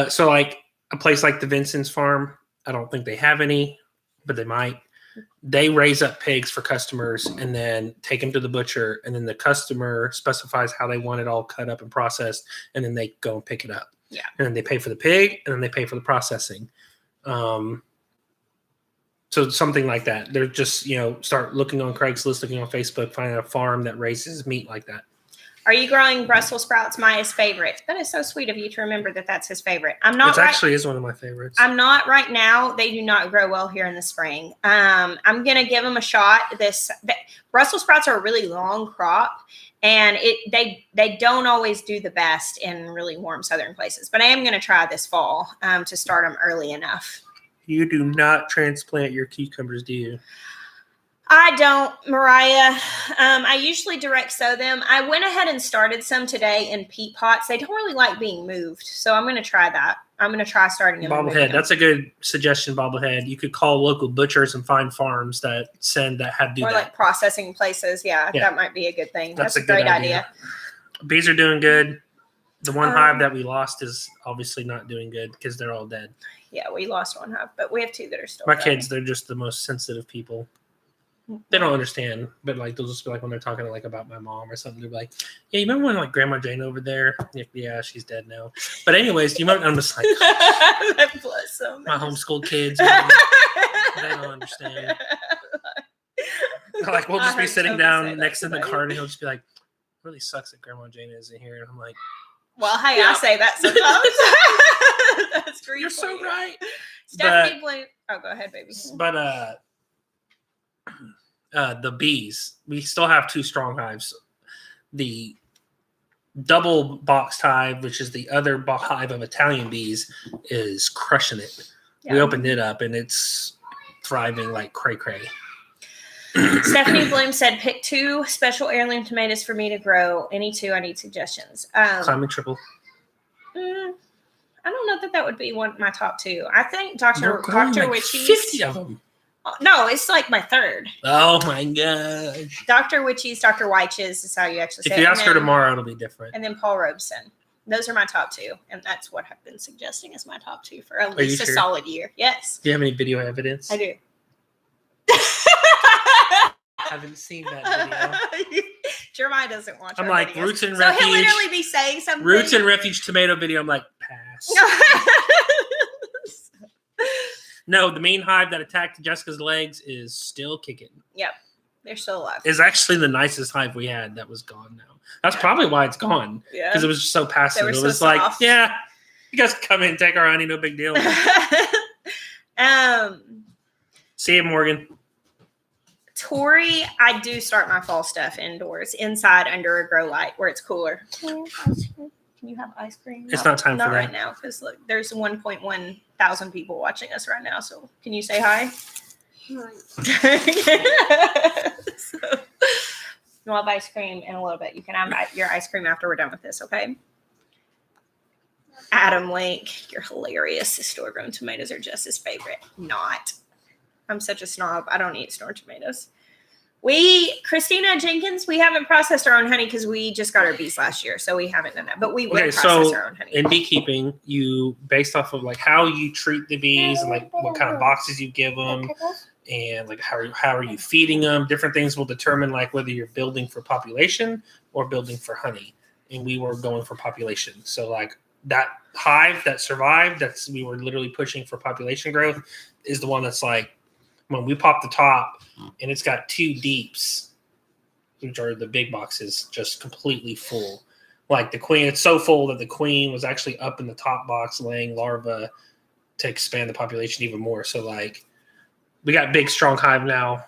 So like a place like the Vincent's Farm, I don't think they have any, but they might. They raise up pigs for customers and then take them to the butcher, and then the customer specifies how they want it all cut up and processed, and then they go and pick it up. Yeah. And then they pay for the pig, and then they pay for the processing. So something like that. They're just, start looking on Craigslist, looking on Facebook, finding a farm that raises meat like that. Are you growing Brussels sprouts? Miah's favorite. That is so sweet of you to remember that that's his favorite. It actually is one of my favorites. I'm not right now. They do not grow well here in the spring. I'm going to give them a shot. Brussels sprouts are a really long crop, and they don't always do the best in really warm southern places. But I am going to try this fall to start them early enough. You do not transplant your cucumbers, do you? I don't, Mariah. I usually direct sow them. I went ahead and started some today in peat pots. They don't really like being moved, so I'm going to try that. I'm going to try starting them. Bobblehead. That's a good suggestion, Bobblehead. You could call local butchers and find farms that have do that. Or like processing places. Yeah, that might be a good thing. That's a great idea. Bees are doing good. The one hive that we lost is obviously not doing good because they're all dead. Yeah, we lost one hive, but we have two that are still My kids, they're just the most sensitive people. They don't understand, but like they'll just be like when they're talking like about my mom or something, they're like, "Yeah, you remember when like Grandma Jane over there? Yeah, she's dead now." But anyways, I'm just like, bless them. My homeschooled kids, they don't understand. Like we'll just be sitting down next in the car, and he'll just be like, "Really sucks that Grandma Jane isn't here." And I'm like, "Well, hey, I say that sometimes." That's great. You're so right. Stephanie Blue. Oh, go ahead, baby. But the bees, we still have two strong hives. The double boxed hive, which is the other hive of Italian bees, is crushing it. Yeah. We opened it up and it's thriving like cray. Stephanie Bloom said, pick 2 special heirloom tomatoes for me to grow. Any 2, I need suggestions. Climate triple. I don't know that would be my top 2. I think Dr. Witchy's. 50 of them. No, it's like my 3rd. Oh my gosh. Dr. Witchy's, Dr. Weich's is how you actually say it. If you ask her tomorrow, it'll be different. And then Paul Robeson. Those are my top 2. And that's what I've been suggesting as my top 2 for at least a solid year. Yes. Do you have any video evidence? I do. I haven't seen that video. Jeremiah doesn't watch. I'm like, videos. Roots and so Refuge. He'll literally be saying something. Roots and Refuge tomato video. I'm like, pass. No, the main hive that attacked Jessica's legs is still kicking. Yep. They're still alive. It's actually the nicest hive we had that was gone now. That's probably why it's gone. Yeah. Because it was just so passive. It was like, yeah, you guys come in and take our honey, no big deal. See you, Morgan. Tori, I do start my fall stuff indoors, inside under a grow light where it's cooler. Can you have ice cream? It's not time for that. Not right now, because look, there's 1.1 thousand people watching us right now. So can you say hi? You'll have ice cream in a little bit. You can have your ice cream after we're done with this, okay? Adam Link, you're hilarious. The store-grown tomatoes are just his favorite. Not. I'm such a snob. I don't eat store tomatoes. Christina Jenkins, we haven't processed our own honey because we just got our bees last year, so we haven't done that. But we will process our own honey. In beekeeping, you based off of like how you treat the bees and like what kind of boxes you give them, and like how are you feeding them. Different things will determine like whether you're building for population or building for honey. And we were going for population. So like that hive that survived, we were literally pushing for population growth, is the one that's like when we pop the top and it's got 2 deeps, which are the big boxes, just completely full. Like the queen, it's so full that the queen was actually up in the top box laying larvae to expand the population even more. So like we got big, strong hive now.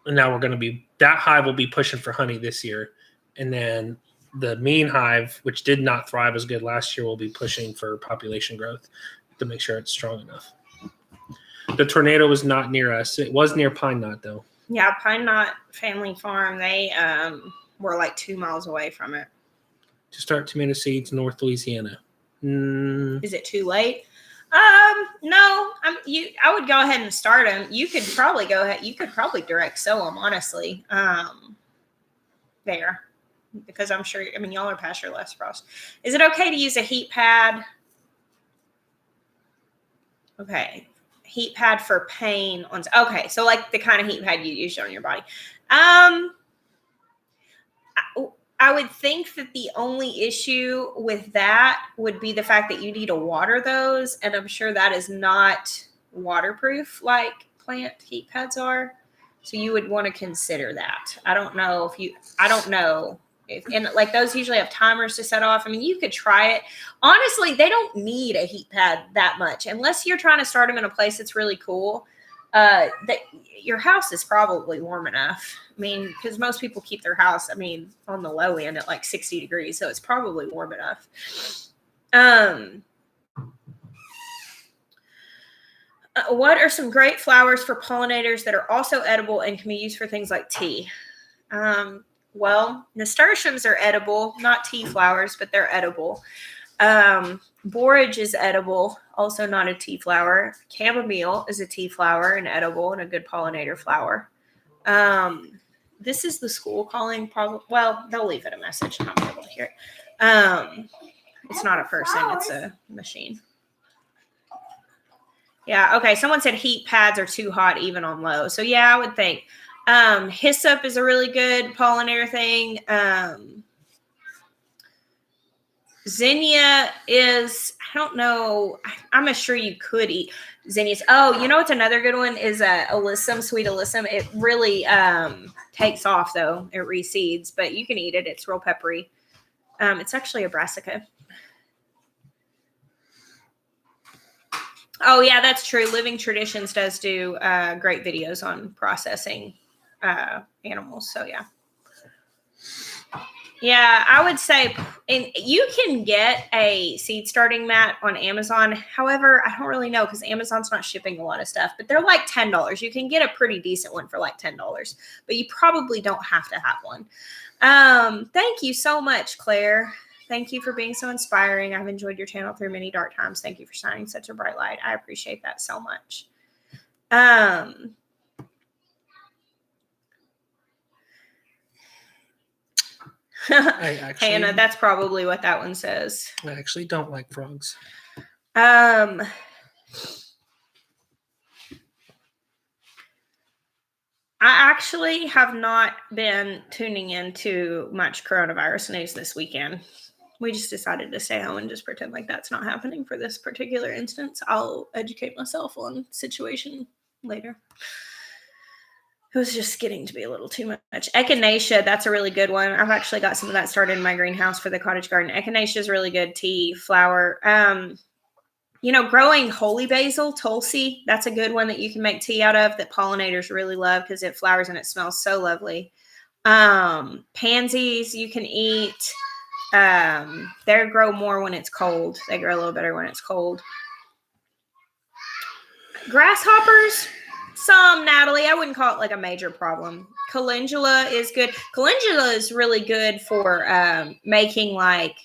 And now that hive will be pushing for honey this year. And then the mean hive, which did not thrive as good last year, will be pushing for population growth to make sure it's strong enough. The tornado was not near us. It was near Pine Knot, though. Yeah, Pine Knot Family Farm. They were like 2 miles away from it. To start tomato seeds, North Louisiana. Is it too late? No. I would go ahead and start them. You could probably go ahead. You could probably direct sow them, honestly. There, because I'm sure. I mean, y'all are past your last frost. Is it okay to use a heat pad? Okay. Heat pad for pain on. Okay, so like the kind of heat pad you use on your body. I would think that the only issue with that would be the fact that you need to water those, and I'm sure that is not waterproof like plant heat pads are. So you would want to consider that. I don't know. And like those usually have timers to set off. I mean, you could try it. Honestly, they don't need a heat pad that much unless you're trying to start them in a place that's really cool. Your house is probably warm enough. I mean, because most people keep their house, on the low end at like 60 degrees. So it's probably warm enough. What are some great flowers for pollinators that are also edible and can be used for things like tea? Well, nasturtiums are edible, not tea flowers, but they're edible. Borage is edible, also not a tea flower. Chamomile is a tea flower and edible and a good pollinator flower. This is the school calling, probably. Well, they'll leave it a message. I'm not able to hear it. It's not a person, it's a machine. Yeah, okay. Someone said heat pads are too hot even on low. So yeah, I would think. Hyssop is a really good pollinator thing. Zinnia is, I don't know. I'm sure you could eat zinnias. Oh, you know what's another good one is alyssum, sweet alyssum. It really takes off though. It reseeds, but you can eat it. It's real peppery. It's actually a brassica. Oh yeah, that's true. Living Traditions does do great videos on processing animals. So yeah. Yeah, I would say, and you can get a seed starting mat on Amazon. However, I don't really know because Amazon's not shipping a lot of stuff, but they're like $10. You can get a pretty decent one for like $10, but you probably don't have to have one. Thank you so much, Claire. Thank you for being so inspiring. I've enjoyed your channel through many dark times. Thank you for shining such a bright light. I appreciate that so much. Hannah, that's probably what that one says. I actually don't like frogs. I actually have not been tuning into much coronavirus news this weekend. We just decided to stay home and just pretend like that's not happening for this particular instance. I'll educate myself on the situation later. It was just getting to be a little too much. Echinacea, that's a really good one. I've actually got some of that started in my greenhouse for the cottage garden. Echinacea is really good tea flower. Growing holy basil, Tulsi, that's a good one that you can make tea out of that pollinators really love because it flowers and it smells so lovely. Pansies you can eat. They grow more when it's cold. They grow a little better when it's cold. Grasshoppers, some, Natalie. I wouldn't call it like a major problem. Calendula is good. Calendula is really good for making like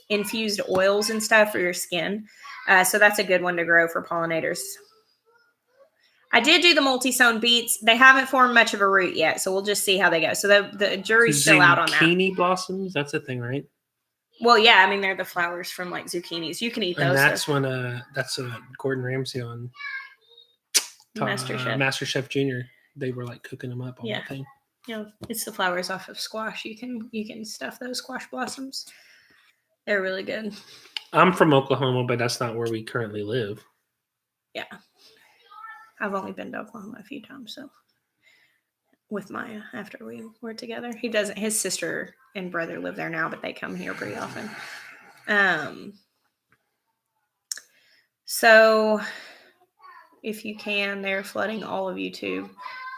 infused oils and stuff for your skin. So that's a good one to grow for pollinators. I did do the multi-sown beets. They haven't formed much of a root yet, so we'll just see how they go. So the jury's still out on that. Zucchini blossoms, that's a thing, right? Well, yeah, I mean they're the flowers from like zucchinis. You can eat those. And that's when that's Gordon Ramsay on MasterChef Junior. They were like cooking them up on that thing. You know, it's the flowers off of squash. You can stuff those squash blossoms. They're really good. I'm from Oklahoma, but that's not where we currently live. Yeah. I've only been to Oklahoma a few times, so with Miah after we were together. He doesn't. His sister and brother live there now, but they come here pretty often. So if you can, they're flooding all of YouTube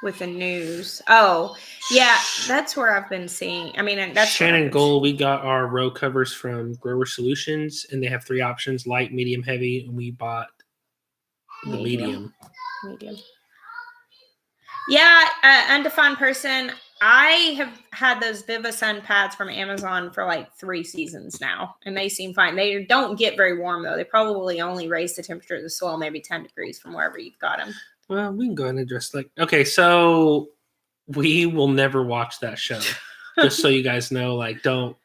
with the news. Oh, yeah, that's where I've been seeing. I mean, that's Shannon Gold. We got our row covers from Grower Solutions, and they have 3 options: light, medium, heavy, and we bought the medium. Yeah, undefined person. I have had those Viva Sun pads from Amazon for like 3 seasons now, and they seem fine. They don't get very warm though. They probably only raise the temperature of the soil maybe 10 degrees from wherever you've got them. Well, we can go ahead and address okay, so we will never watch that show. Just so you guys know, I don't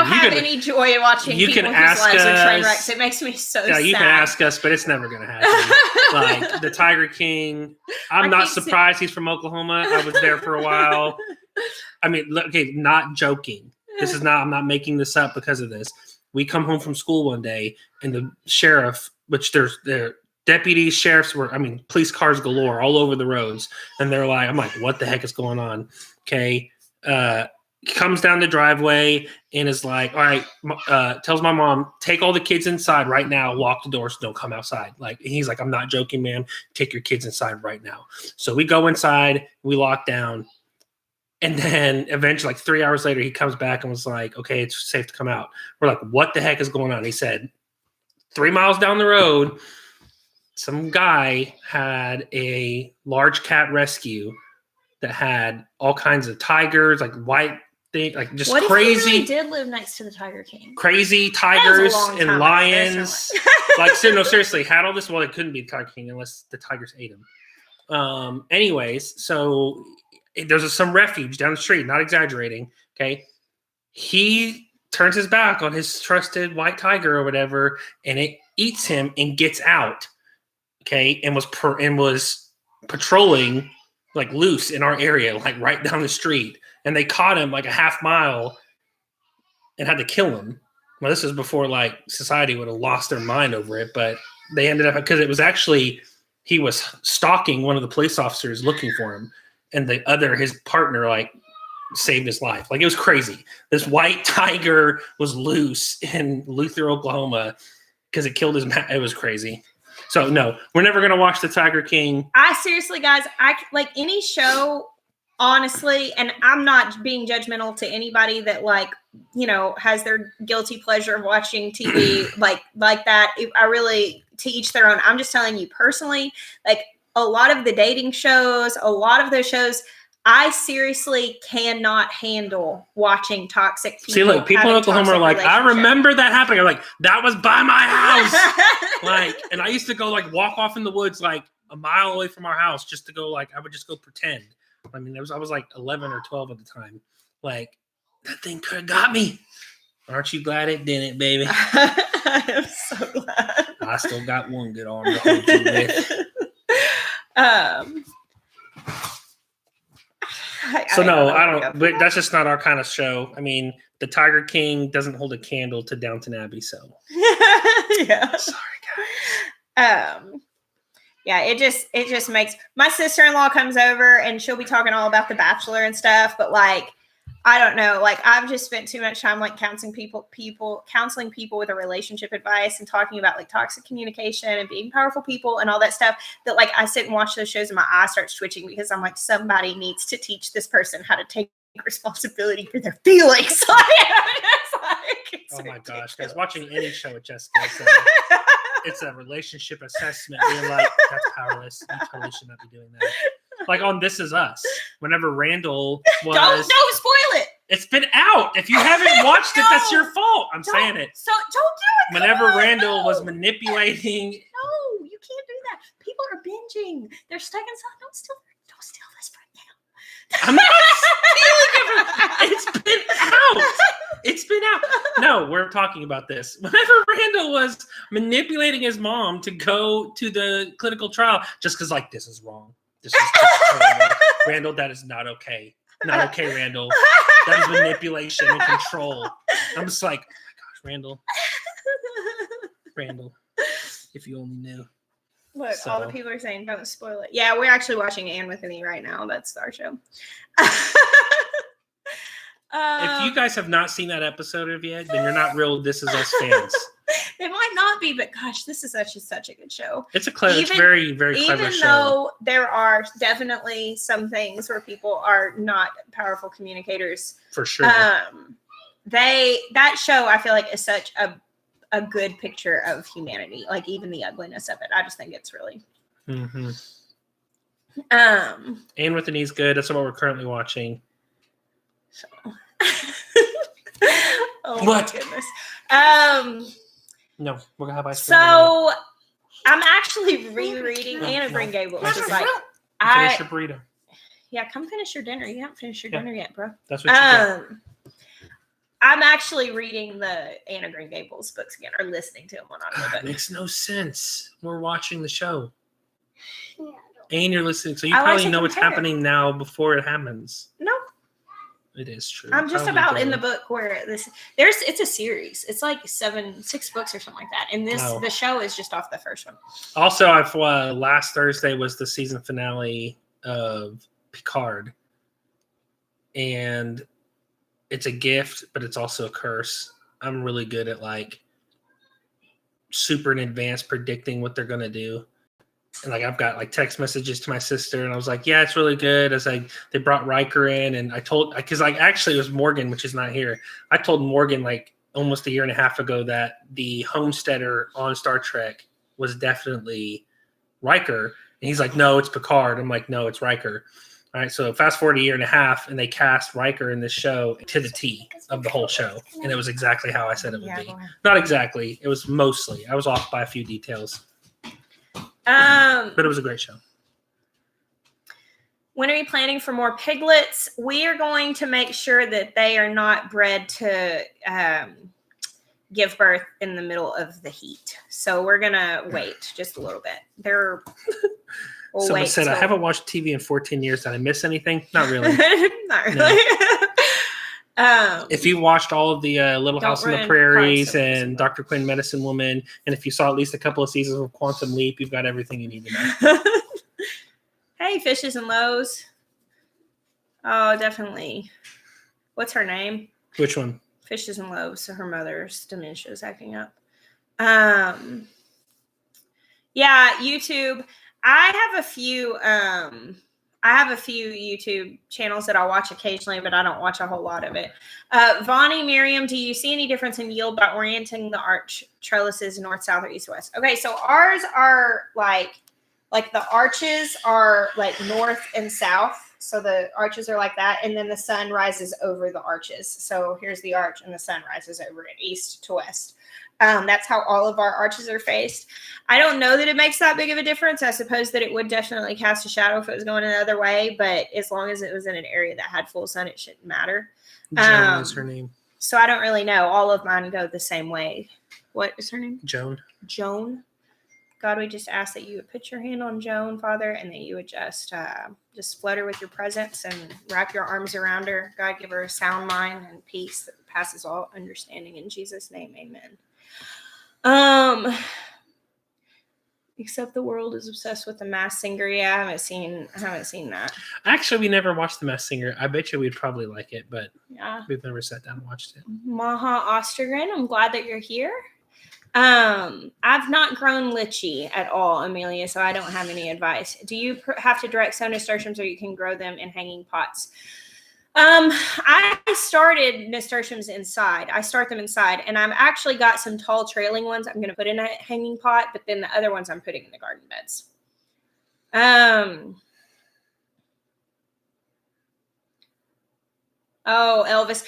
have any joy in watching people whose lives are train wrecks. It makes me so sad. Yeah, you can ask us, but it's never going to happen. Like the Tiger King, I'm not surprised he's from Oklahoma. I was there for a while. I mean, okay, not joking. I'm not making this up because of this. We come home from school one day, and the sheriff, which there's deputies, sheriffs police cars galore all over the roads. And they're like, I'm like, what the heck is going on? Okay. Comes down the driveway and is like, all right, tells my mom, take all the kids inside right now, lock the doors, don't come outside. Like, and he's like, I'm not joking, man. Take your kids inside right now. So we go inside, we lock down. And then eventually, like 3 hours later, he comes back and was like, okay, it's safe to come out. We're like, what the heck is going on? He said, 3 miles down the road, some guy had a large cat rescue that had all kinds of tigers, like white thing, like just what crazy. If he really did live next to the Tiger King? Crazy tigers and lions. Like, seriously, had all this. Well, it couldn't be the Tiger King unless the tigers ate him. Anyways, so there's some refuge down the street. Not exaggerating. Okay, he turns his back on his trusted white tiger or whatever, and it eats him and gets out. Okay, and was patrolling like loose in our area, like right down the street, and they caught him like a half mile and had to kill him. Well, this is before like society would have lost their mind over it, but they ended up because it was actually he was stalking one of the police officers looking for him, and his partner like saved his life. Like, it was crazy. This white tiger was loose in Luther, Oklahoma, because it killed his man. It was crazy. So no, we're never going to watch the Tiger King. I seriously, guys, I like any show, honestly, and I'm not being judgmental to anybody that has their guilty pleasure of watching TV like that. I really, to each their own. I'm just telling you personally, like a lot of the dating shows, a lot of those shows, I seriously cannot handle watching toxic people. See, look, people in Oklahoma are like, I remember that happening. I'm like, that was by my house. And I used to go walk off in the woods like a mile away from our house just to go I would just go pretend. I mean, I was like 11 or 12 at the time. Like, that thing could have got me. Aren't you glad it didn't, baby? I am so glad. I still got one good arm to hold you with. I don't. But that's just not our kind of show. I mean, the Tiger King doesn't hold a candle to Downton Abbey. So, yeah. Sorry, guys. Yeah. It just makes my sister-in-law comes over and she'll be talking all about The Bachelor and stuff. But I don't know. I've just spent too much time counseling people with a relationship advice and talking about toxic communication and being powerful people and all that stuff that I sit and watch those shows and my eye starts twitching because I'm like, somebody needs to teach this person how to take responsibility for their feelings. Oh my gosh, guys, watching any show with Jessica, it's a relationship assessment. Being like, that's powerless. You totally should not be doing that. On This Is Us, whenever Randall was... Don't spoil it! It's been out. If you haven't watched it, that's your fault. I'm saying it. So don't do it. Whenever Come on, Randall was no. manipulating. No, you can't do that. People are binging. They're stuck inside. Don't steal this from now. I'm not stealing it. It's been out. It's been out. No, we're talking about this. Whenever Randall was manipulating his mom to go to the clinical trial, just because, like, this is wrong. This is just terrible. Randall, that is not okay. Not okay, Randall. That is manipulation and control. I'm just like, oh my gosh, Randall. Randall, if you only knew. Look, So. all the people are saying don't spoil it. Yeah, we're actually watching Anne with Me right now. That's our show. If you guys have not seen that episode of yet, then you're not real This Is Us fans. It might not be, but gosh, this is such a good show. It's it's very, very clever Even show. though there are definitely some things where people are not powerful communicators. For sure. That show I feel like is such a good picture of humanity, like even the ugliness of it. I just think it's really Mm-hmm. Anne with an E's good. That's what we're currently watching. So oh What? my goodness. No, we're gonna have ice cream. So I'm actually rereading Anne of Green Gables. Which is like Finish your burrito. Yeah, come finish your dinner. You haven't finished your dinner yet, bro. That's what you do. I'm actually reading the Anne of Green Gables books again, or listening to them on That audiobook. makes no sense. We're watching the show. Yeah. And you're listening, so you I like probably to know what's compare. happening now before it happens. No, It is true. I'm just Probably about in don't. the book where it's a series. It's like 6 books or something like that. And the show is just off the first one. Also, I've last Thursday was the season finale of Picard, and it's a gift, but it's also a curse. I'm really good at like super in advance predicting what they're gonna do. And like I've got like text messages to my sister, and I was like, "Yeah, it's really good." As like they brought Riker in, and I told because like actually it was Morgan, which is not here. I told Morgan like almost a year and a half ago that the homesteader on Star Trek was definitely Riker, and he's like, "No, it's Picard." I'm like, "No, it's Riker." All right, so fast forward a year and a half, and they cast Riker in this show to the T of the whole show, and it was exactly how I said it would be. Not exactly; it was mostly. I was off by a few details. But it was a great show. When are you planning for more piglets? We are going to make sure that they are not bred to give birth in the middle of the heat. So we're going to wait just a little bit. Someone said, I haven't watched TV in 14 years. Did I miss anything? Not really. Not really. If you watched all of the Little House on the Prairies and about. Dr. Quinn, Medicine Woman, and if you saw at least a couple of seasons of Quantum Leap, you've got everything you need to know. Hey, Fishes and Loaves. Oh, definitely. What's her name? Which one? Fishes and Loaves. So her mother's dementia is acting up. Yeah, YouTube. I have a few YouTube channels that I'll watch occasionally, but I don't watch a whole lot of it. Vonnie Miriam, do you see any difference in yield by orienting the arch trellises north, south, or east, west? Okay, so ours are like the arches are like north and south. So the arches are like that, and then the sun rises over the arches. So here's the arch, and the sun rises over it, east to west. That's how all of our arches are faced. I don't know that it makes that big of a difference. I suppose that it would definitely cast a shadow if it was going another way, but as long as it was in an area that had full sun, it shouldn't matter. Joan is her name. So I don't really know. All of mine go the same way. What is her name? Joan. Joan. God, we just ask that you would put your hand on Joan, Father, and that you would just flood her with your presence and wrap your arms around her. God, give her a sound mind and peace that passes all understanding. In Jesus' name, amen. Except the world is obsessed with the Masked Singer. Yeah, I haven't seen that. Actually, we never watched The Masked Singer. I bet you we'd probably like it, but Yeah. we've never sat down and watched it. Maha Ostergren, I'm glad that you're here. I've not grown lychee at all, Amelia, so I don't have any advice. Do you have to direct sow nasturtiums, or you can grow them in hanging pots? I started nasturtiums inside. I start them inside, and I've actually got some tall trailing ones I'm going to put in a hanging pot, but then the other ones I'm putting in the garden beds. Oh, Elvis.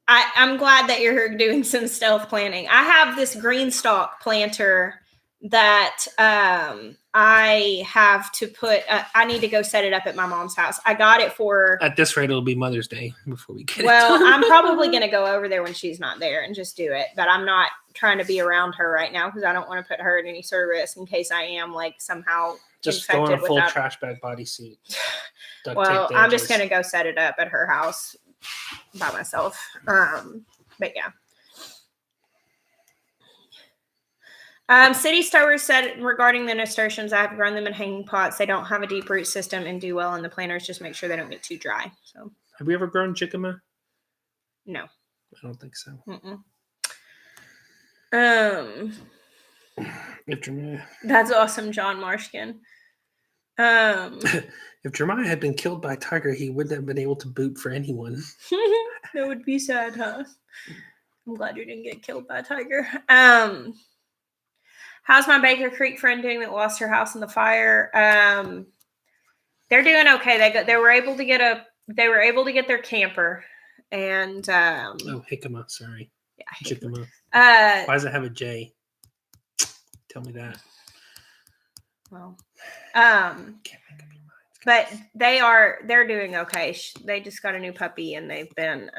I'm glad that you're doing some stealth planting. I have this green stalk planter that I have to put. I need to go set it up at my mom's house. I got it for. At this rate, it'll be Mother's Day before we get Well, it done. I'm probably going to go over there when she's not there and just do it. But I'm not trying to be around her right now because I don't want to put her at any sort of risk in case I am like somehow Just go infected in a full without. trash bag bodysuit. Well, I'm just going to go set it up at her house by myself. But yeah. City Stowers said regarding the nasturtiums, I have grown them in hanging pots. They don't have a deep root system and do well in the planters. Just make sure they don't get too dry. So, have we ever grown jicama? No, I don't think so. If Jeremiah, that's awesome, John Marshkin. if Jeremiah had been killed by a tiger, he wouldn't have been able to boot for anyone. That would be sad, huh? I'm glad you didn't get killed by a tiger. How's my Baker Creek friend doing that lost her house in the fire? They're doing okay. They were able to get their camper and jicama, sorry. Yeah, Jicama. Why does it have a J? Tell me that. Well, Can't make up your mind. but they're doing okay. They just got a new puppy and they've been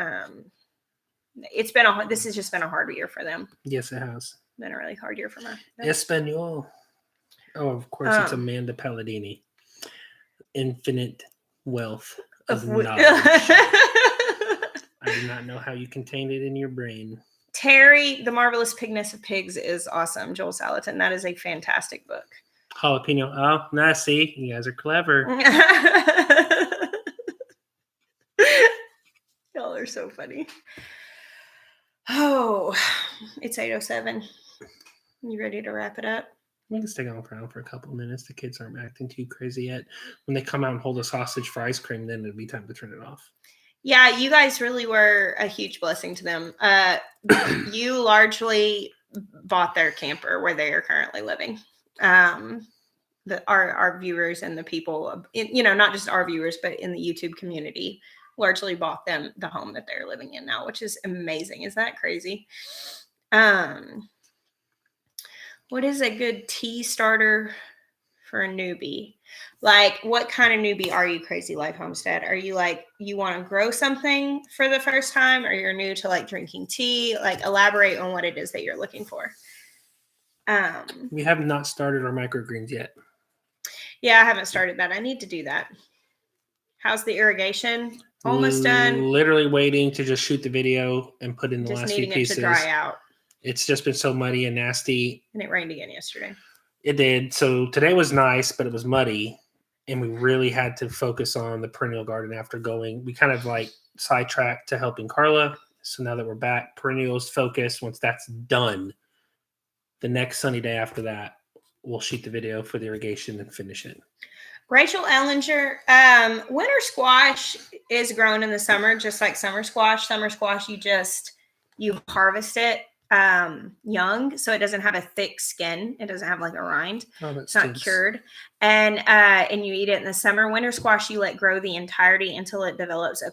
this has just been a hard year for them. Yes, it has. Been a really hard year for me. Espanol. Oh, of course, it's Amanda Palladini. Infinite wealth of knowledge. I do not know how you contained it in your brain. Terry, The Marvelous Pigness of Pigs is awesome. Joel Salatin. That is a fantastic book. Jalapeno. Oh, nah, see, you guys are clever. Y'all are so funny. Oh, it's 8:07. You ready to wrap it up? We can stick around for a couple of minutes. The kids aren't acting too crazy yet. When they come out and hold a sausage for ice cream, then it'll be time to turn it off. Yeah, you guys really were a huge blessing to them. You largely bought their camper where they are currently living. Our viewers and the people, not just our viewers, but in the YouTube community, largely bought them the home that they're living in now, which is amazing. Is that crazy? What is a good tea starter for a newbie? Like, what kind of newbie are you, Crazy Life Homestead? Are you like, you want to grow something for the first time, or you're new to like drinking tea? Like, elaborate on what it is that you're looking for. We have not started our microgreens yet. Yeah, I haven't started that. I need to do that. How's the irrigation? Almost done. Literally waiting to just shoot the video and put in the last few pieces. Just needing it to dry out. It's just been so muddy and nasty. And it rained again yesterday. It did. So today was nice, but it was muddy. And we really had to focus on the perennial garden after going. We kind of like sidetracked to helping Carla. So now that we're back, perennials focus. Once that's done, the next sunny day after that, we'll shoot the video for the irrigation and finish it. Rachel Ellinger, winter squash is grown in the summer, just like summer squash. Summer squash, you harvest it young, so it doesn't have a thick skin. It doesn't have like a rind. It's not cured, and you eat it in the summer. Winter squash, you let grow the entirety until it develops a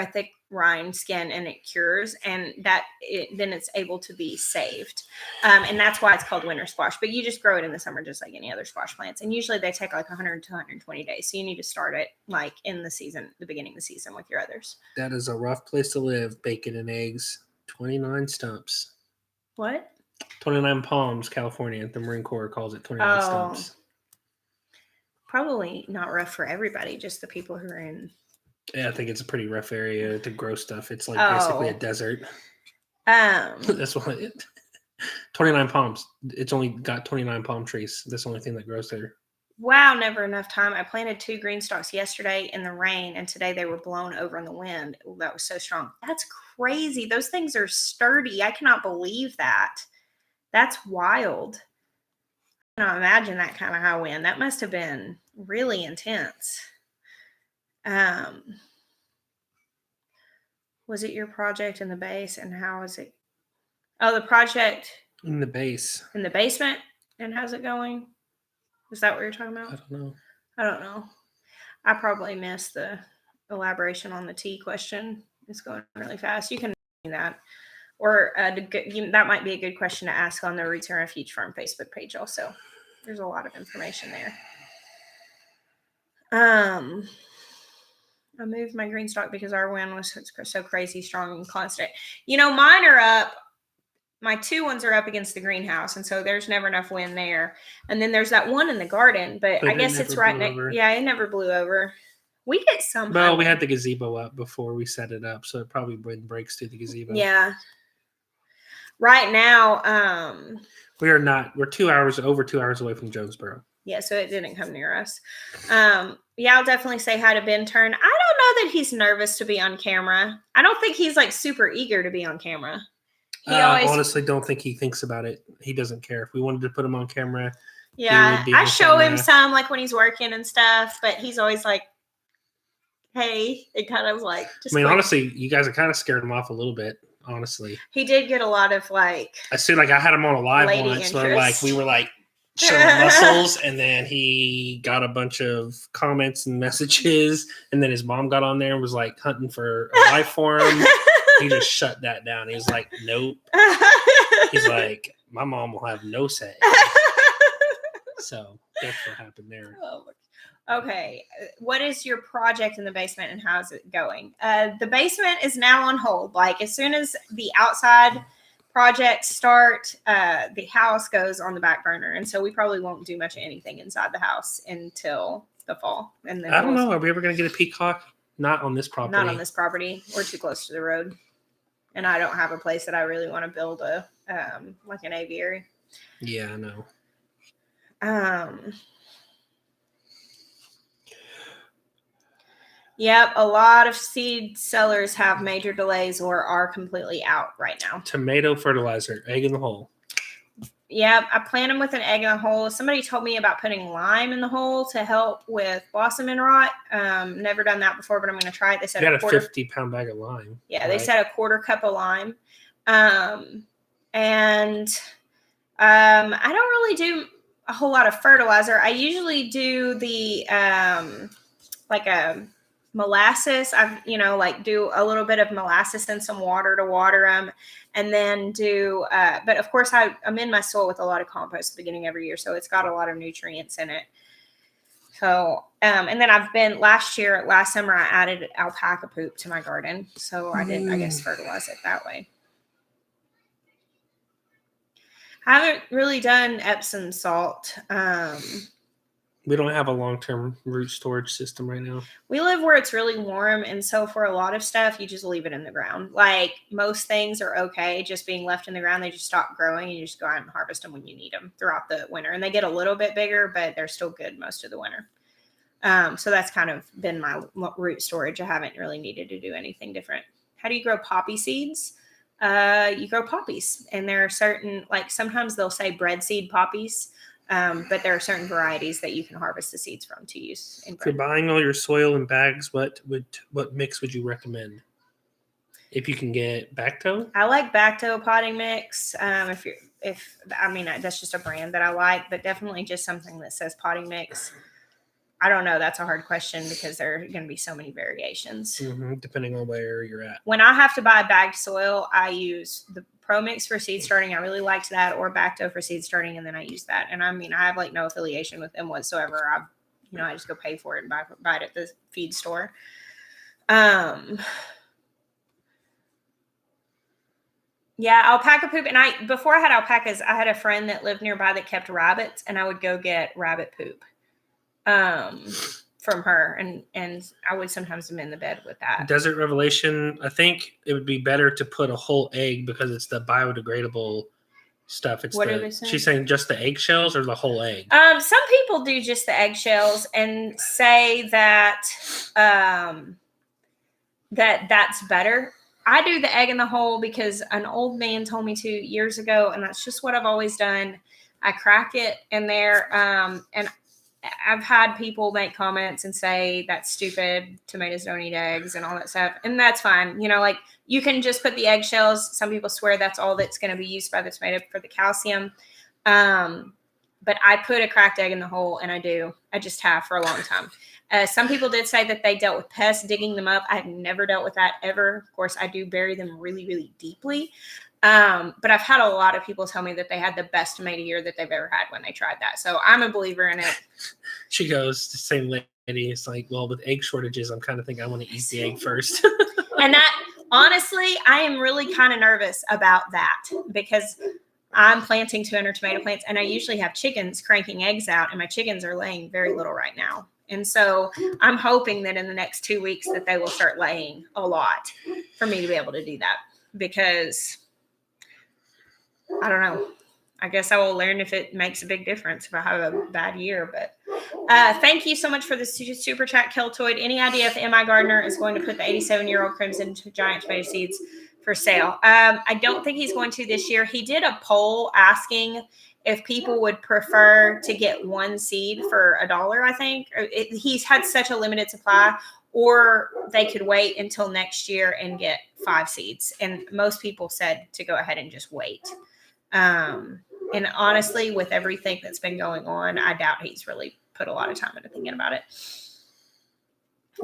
thick rind skin, and it cures, and then it's able to be saved, and that's why it's called winter squash. But you just grow it in the summer, just like any other squash plants, and usually they take like 100 to 120 days. So you need to start it like in the season, the beginning of the season, with your others. That is a rough place to live. Bacon and eggs. 29 stumps. What? 29 palms, California. The Marine Corps calls it 29 stumps. Probably not rough for everybody, just the people who are in. Yeah, I think it's a pretty rough area to grow stuff. It's like basically a desert. That's why 29 palms. It's only got 29 palm trees. That's the only thing that grows there. Wow, never enough time. I planted 2 green stalks yesterday in the rain, and today they were blown over in the wind. Ooh, that was so strong. That's crazy. Those things are sturdy. I cannot believe that. That's wild. I cannot imagine that kind of high wind. That must have been really intense. Was it your project in the base, and how is it? Oh, the project in the base. In the basement, and how's it going? Is that what you're talking about? I don't know. I probably missed the elaboration on the tea question. It's going really fast. You can do that. Or that might be a good question to ask on the Roots and Refuge Farm Facebook page also. There's a lot of information there. I moved my green stock because our wind was so crazy strong and constant. Mine are up. My 2 ones are up against the greenhouse, and so there's never enough wind there. And then there's that one in the garden, but I guess it's right next. Yeah, it never blew over. We get some. Well, we had the gazebo up before we set it up, so it probably wind breaks through the gazebo. Yeah. Right now, we're over 2 hours away from Jonesboro. Yeah, so it didn't come near us. I'll definitely say hi to Ben Turn. I don't know that he's nervous to be on camera. I don't think he's like super eager to be on camera. I honestly don't think he thinks about it. He doesn't care. If we wanted to put him on camera, yeah, I show him some like when he's working and stuff, but he's always like, hey, it kind of like. Honestly, you guys are kind of scared him off a little bit. Honestly, he did get a lot of like. I see, like I had him on a live once where like we were like showing muscles, and then he got a bunch of comments and messages, and then his mom got on there and was like hunting for a life for him. He just shut that down. He was like, nope. He's like, my mom will have no say. So that's what happened there. Okay. What is your project in the basement and how is it going? The basement is now on hold. Like as soon as the outside projects start, the house goes on the back burner. And so we probably won't do much of anything inside the house until the fall. And then I don't know. Are we ever going to get a peacock? Not on this property. Not on this property. We're too close to the road. And I don't have a place that I really want to build like an aviary. Yeah, I know. Yep, a lot of seed sellers have major delays or are completely out right now. Tomato fertilizer, egg in the hole. Yep, I plant them with an egg in the hole. Somebody told me about putting lime in the hole to help with blossom and rot. Never done that before, but I'm going to try it. They said you got a 50-pound bag of lime. Yeah, right? They said a quarter cup of lime. And I don't really do a whole lot of fertilizer. I usually do the like a molasses. Do a little bit of molasses and some water to water them, and then but of course I'm in my soil with a lot of compost at the beginning of every year, so it's got a lot of nutrients in it. So and then last summer I added alpaca poop to my garden, so I did fertilize it that way. I haven't really done Epsom salt. We don't have a long-term root storage system right now. We live where it's really warm, and so for a lot of stuff, you just leave it in the ground. Like most things are okay just being left in the ground. They just stop growing, and you just go out and harvest them when you need them throughout the winter. And they get a little bit bigger, but they're still good most of the winter. So that's kind of been my root storage. I haven't really needed to do anything different. How do you grow poppy seeds? You grow poppies, and there are certain, like sometimes they'll say bread seed poppies. But there are certain varieties that you can harvest the seeds from to use in bread. For buying all your soil in bags, what mix would you recommend? If you can get Bacto? I like Bacto potting mix. That's just a brand that I like, but definitely just something that says potting mix. I don't know. That's a hard question because there are going to be so many variations. Depending on where you're at. When I have to buy bagged soil, I use the Pro Mix for seed starting. I really liked that, or Bacto for seed starting, and then I use that. And I have like no affiliation with them whatsoever. I just go pay for it and buy it at the feed store. Yeah, alpaca poop. And before I had alpacas, I had a friend that lived nearby that kept rabbits, and I would go get rabbit poop from her, and I would sometimes am in the bed with that. Desert Revelation, I think it would be better to put a whole egg because it's the biodegradable stuff. What are they saying? She's saying just the eggshells or the whole egg? Some people do just the eggshells and say that that's better. I do the egg in the hole because an old man told me to years ago, and that's just what I've always done. I crack it in there, and I've had people make comments and say that's stupid. Tomatoes don't eat eggs and all that stuff. And that's fine. Like you can just put the eggshells. Some people swear that's all that's going to be used by the tomato for the calcium. but I put a cracked egg in the hole, and I do. I just have for a long time. Some people did say that they dealt with pests digging them up. I've never dealt with that ever. Of course, I do bury them really, really deeply. But I've had a lot of people tell me that they had the best tomato year that they've ever had when they tried that. So I'm a believer in it. She goes, the same lady, it's like, well, with egg shortages, I'm kind of thinking I want to eat the egg first. And that, honestly, I am really kind of nervous about that because I'm planting 200 tomato plants, and I usually have chickens cranking eggs out, and my chickens are laying very little right now. And so I'm hoping that in the next 2 weeks that they will start laying a lot for me to be able to do that, because I don't know. I guess I will learn if it makes a big difference if I have a bad year. But thank you so much for the super chat, Keltoid. Any idea if M.I. Gardner is going to put the 87-year-old Crimson Giant tomato seeds for sale? I don't think he's going to this year. He did a poll asking if people would prefer to get one seed for $1, I think. He's had such a limited supply, or they could wait until next year and get 5 seeds. And most people said to go ahead and just wait. And honestly, with everything that's been going on, I doubt he's really put a lot of time into thinking about it.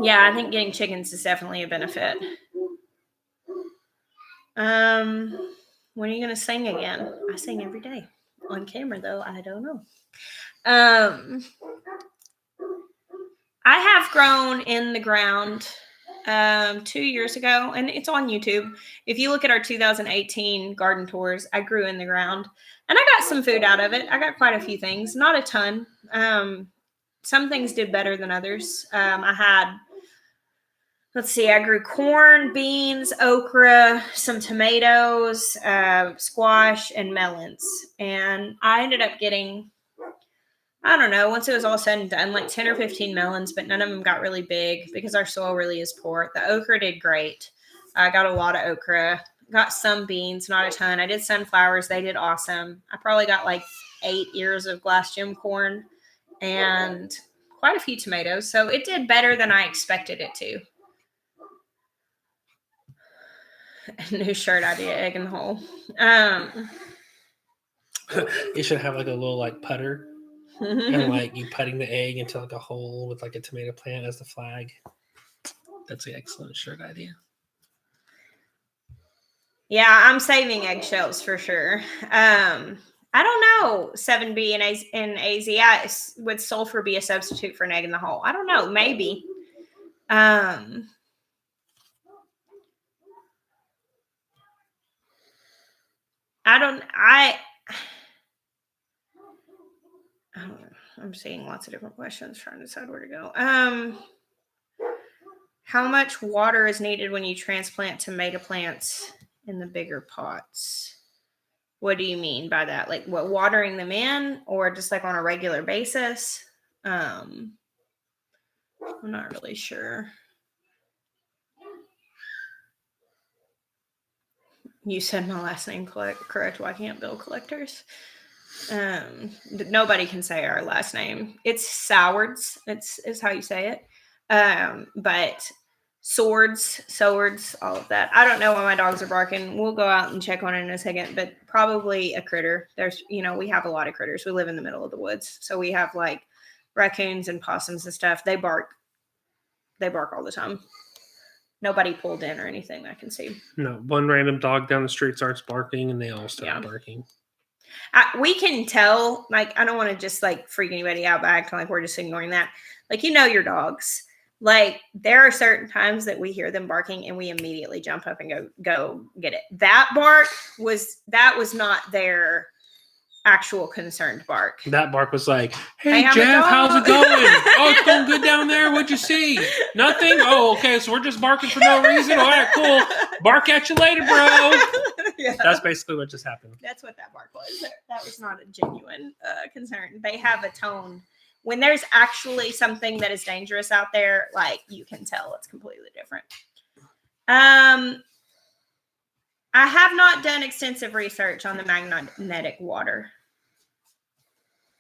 Yeah, I think getting chickens is definitely a benefit. When are you going to sing again? I sing every day. On camera, though, I don't know. I have grown in the ground 2 years ago, and it's on YouTube. If you look at our 2018 garden tours, I grew in the ground, and I got some food out of it. I got quite a few things, not a ton. Some things did better than others. I had, I grew corn, beans, okra, some tomatoes, squash, and melons. And I ended up getting, I don't know, once it was all said and done, like 10 or 15 melons, but none of them got really big because our soil really is poor. The okra did great. I got a lot of okra, got some beans, not a ton. I did sunflowers. They did awesome. I probably got like 8 ears of glass gem corn and quite a few tomatoes. So it did better than I expected it to. New shirt idea, egg in the hole. You should have like a little like putter. And like you putting the egg into like a hole with like a tomato plant as the flag. That's an excellent shirt idea. Yeah, I'm saving eggshells for sure. I don't know. 7B and AZ. Would sulfur be a substitute for an egg in the hole? I don't know. Maybe. I'm seeing lots of different questions, trying to decide where to go. How much water is needed when you transplant tomato plants in the bigger pots? What do you mean by that? Like what, watering them in, or just like on a regular basis? I'm not really sure. You said my last name correct. Why can't bill collectors? Nobody can say our last name. It's Sowards. It's how you say it. But swords, all of that. I don't know why my dogs are barking. We'll go out and check on it in a second, but probably a critter. There's, we have a lot of critters. We live in the middle of the woods. So we have like raccoons and possums and stuff. They bark all the time. Nobody pulled in or anything I can see. No, one random dog down the street starts barking and they all start barking. We can tell, like, I don't want to just like freak anybody out by acting like we're just ignoring that. Like, your dogs. Like, there are certain times that we hear them barking and we immediately jump up and go get it. That bark was not their actual concerned bark. That bark was like, hey Jeff, how's it going? Oh, it's going good down there. What'd you see? Nothing? Oh, okay. So we're just barking for no reason. All right, cool. Bark at you later, bro. Yeah. That's basically what just happened. That's what that bark was. That was not a genuine concern. They have a tone. When there's actually something that is dangerous out there, like, you can tell it's completely different. I have not done extensive research on the magnetic water.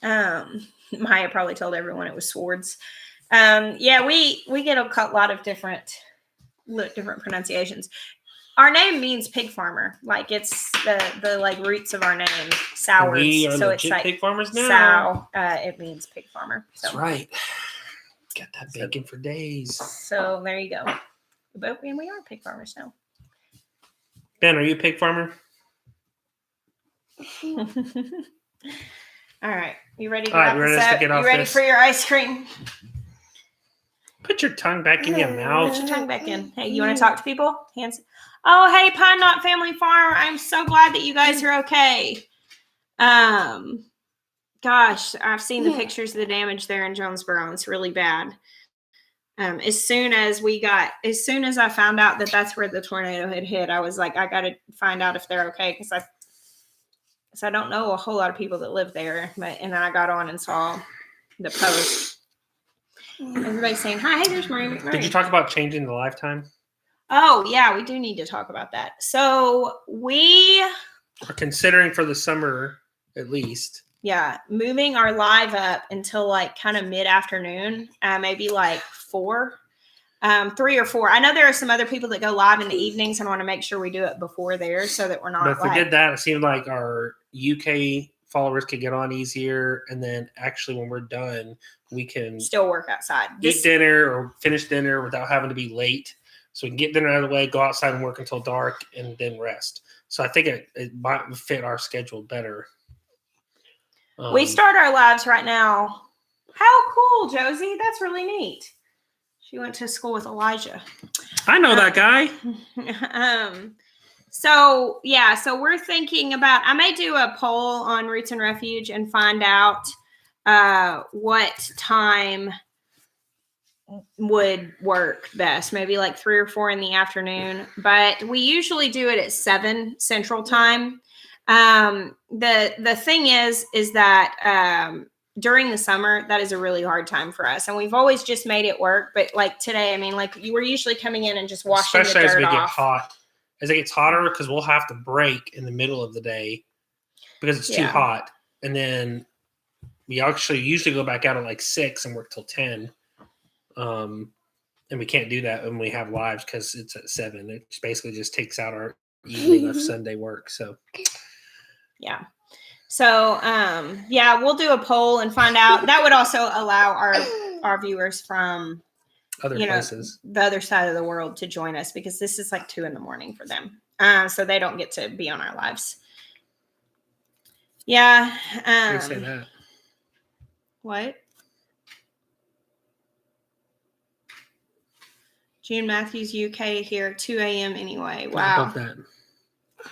Miah probably told everyone it was swords. Yeah, we get a lot of different pronunciations. Our name means pig farmer. Like it's the like roots of our name, sours. We are so it's legit like pig farmers now. sow. It means pig farmer. So. That's right. Got that bacon for days. So there you go. But and we are pig farmers now. Ben, are you a pig farmer? All right, you ready to All right, wrap we're this ready to up? get off You ready this. for your ice cream? Put your tongue back in your Put mouth. your tongue back in. Hey, you want to talk to people? Hands. Oh, hey, Pine Knot Family Farm. I'm so glad that you guys are okay. Gosh, I've seen the pictures of the damage there in Jonesboro. And it's really bad. As soon as I found out that that's where the tornado had hit, I was like, I got to find out if they're okay because I don't know a whole lot of people that live there. And then I got on and saw the post. Everybody's saying, hi, hey, there's Marie. Did you talk about changing the lifetime? Oh, yeah, we do need to talk about that. So we are considering for the summer, at least. Yeah, moving our live up until like kind of mid-afternoon, maybe like 4, 3 or 4. I know there are some other people that go live in the evenings, and I want to make sure we do it before theirs so that we're not. But if we did that, it seemed like our UK followers could get on easier, and then actually when we're done, we can still work outside, eat dinner or finish dinner without having to be late. So we can get dinner out of the way, go outside and work until dark, and then rest. So I think it might fit our schedule better. We start our lives right now. How cool, Josie. That's really neat. She went to school with Elijah. I know that guy. So we're thinking about, I may do a poll on Roots and Refuge and find out what time would work best. Maybe like 3 or 4 in the afternoon. But we usually do it at 7 Central Time. The thing is that during the summer, that is a really hard time for us, and we've always just made it work. But like today, I mean, like you were usually coming in and just washing especially the dirt as we off. get hot. As it gets hotter, because we'll have to break in the middle of the day because it's too hot, and then we actually usually go back out at like 6 and work till 10. And we can't do that when we have lives because it's at 7. It basically just takes out our evening of Sunday work. So. Yeah. So, we'll do a poll and find out. That would also allow our viewers from other places, the other side of the world, to join us because this is like 2 a.m. for them. So they don't get to be on our lives. Yeah. I say that. What? June Matthews, UK here, 2 a.m. anyway. Wow. About that.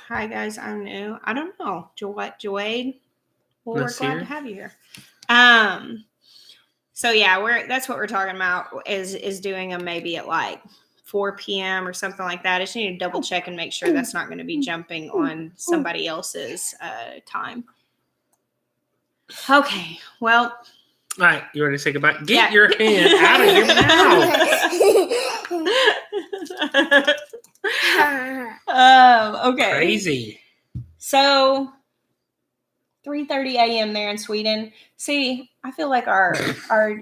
Hi guys, I'm new. I don't know. Joade. Well, we're glad to have you here. So yeah, that's what we're talking about is doing them maybe at like 4 p.m. or something like that. I just need to double check and make sure that's not going to be jumping on somebody else's time. Okay. Well. All right, you ready to say goodbye? Get your hand out of your mouth. Okay. Crazy. So 3:30 a.m. there in Sweden. See, I feel like our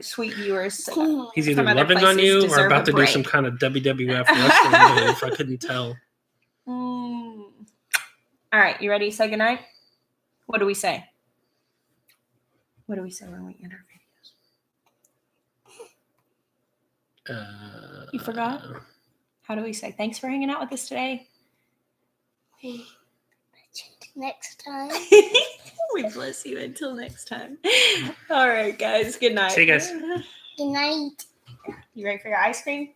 sweet viewers. He's either loving on you or about to do some kind of WWF wrestling move. I couldn't tell. All right, you ready to say goodnight? What do we say? What do we say when we end our videos? You forgot? How do we say thanks for hanging out with us today? Next time. We bless you until next time. All right, guys. Good night. See you guys. Good night. You ready for your ice cream?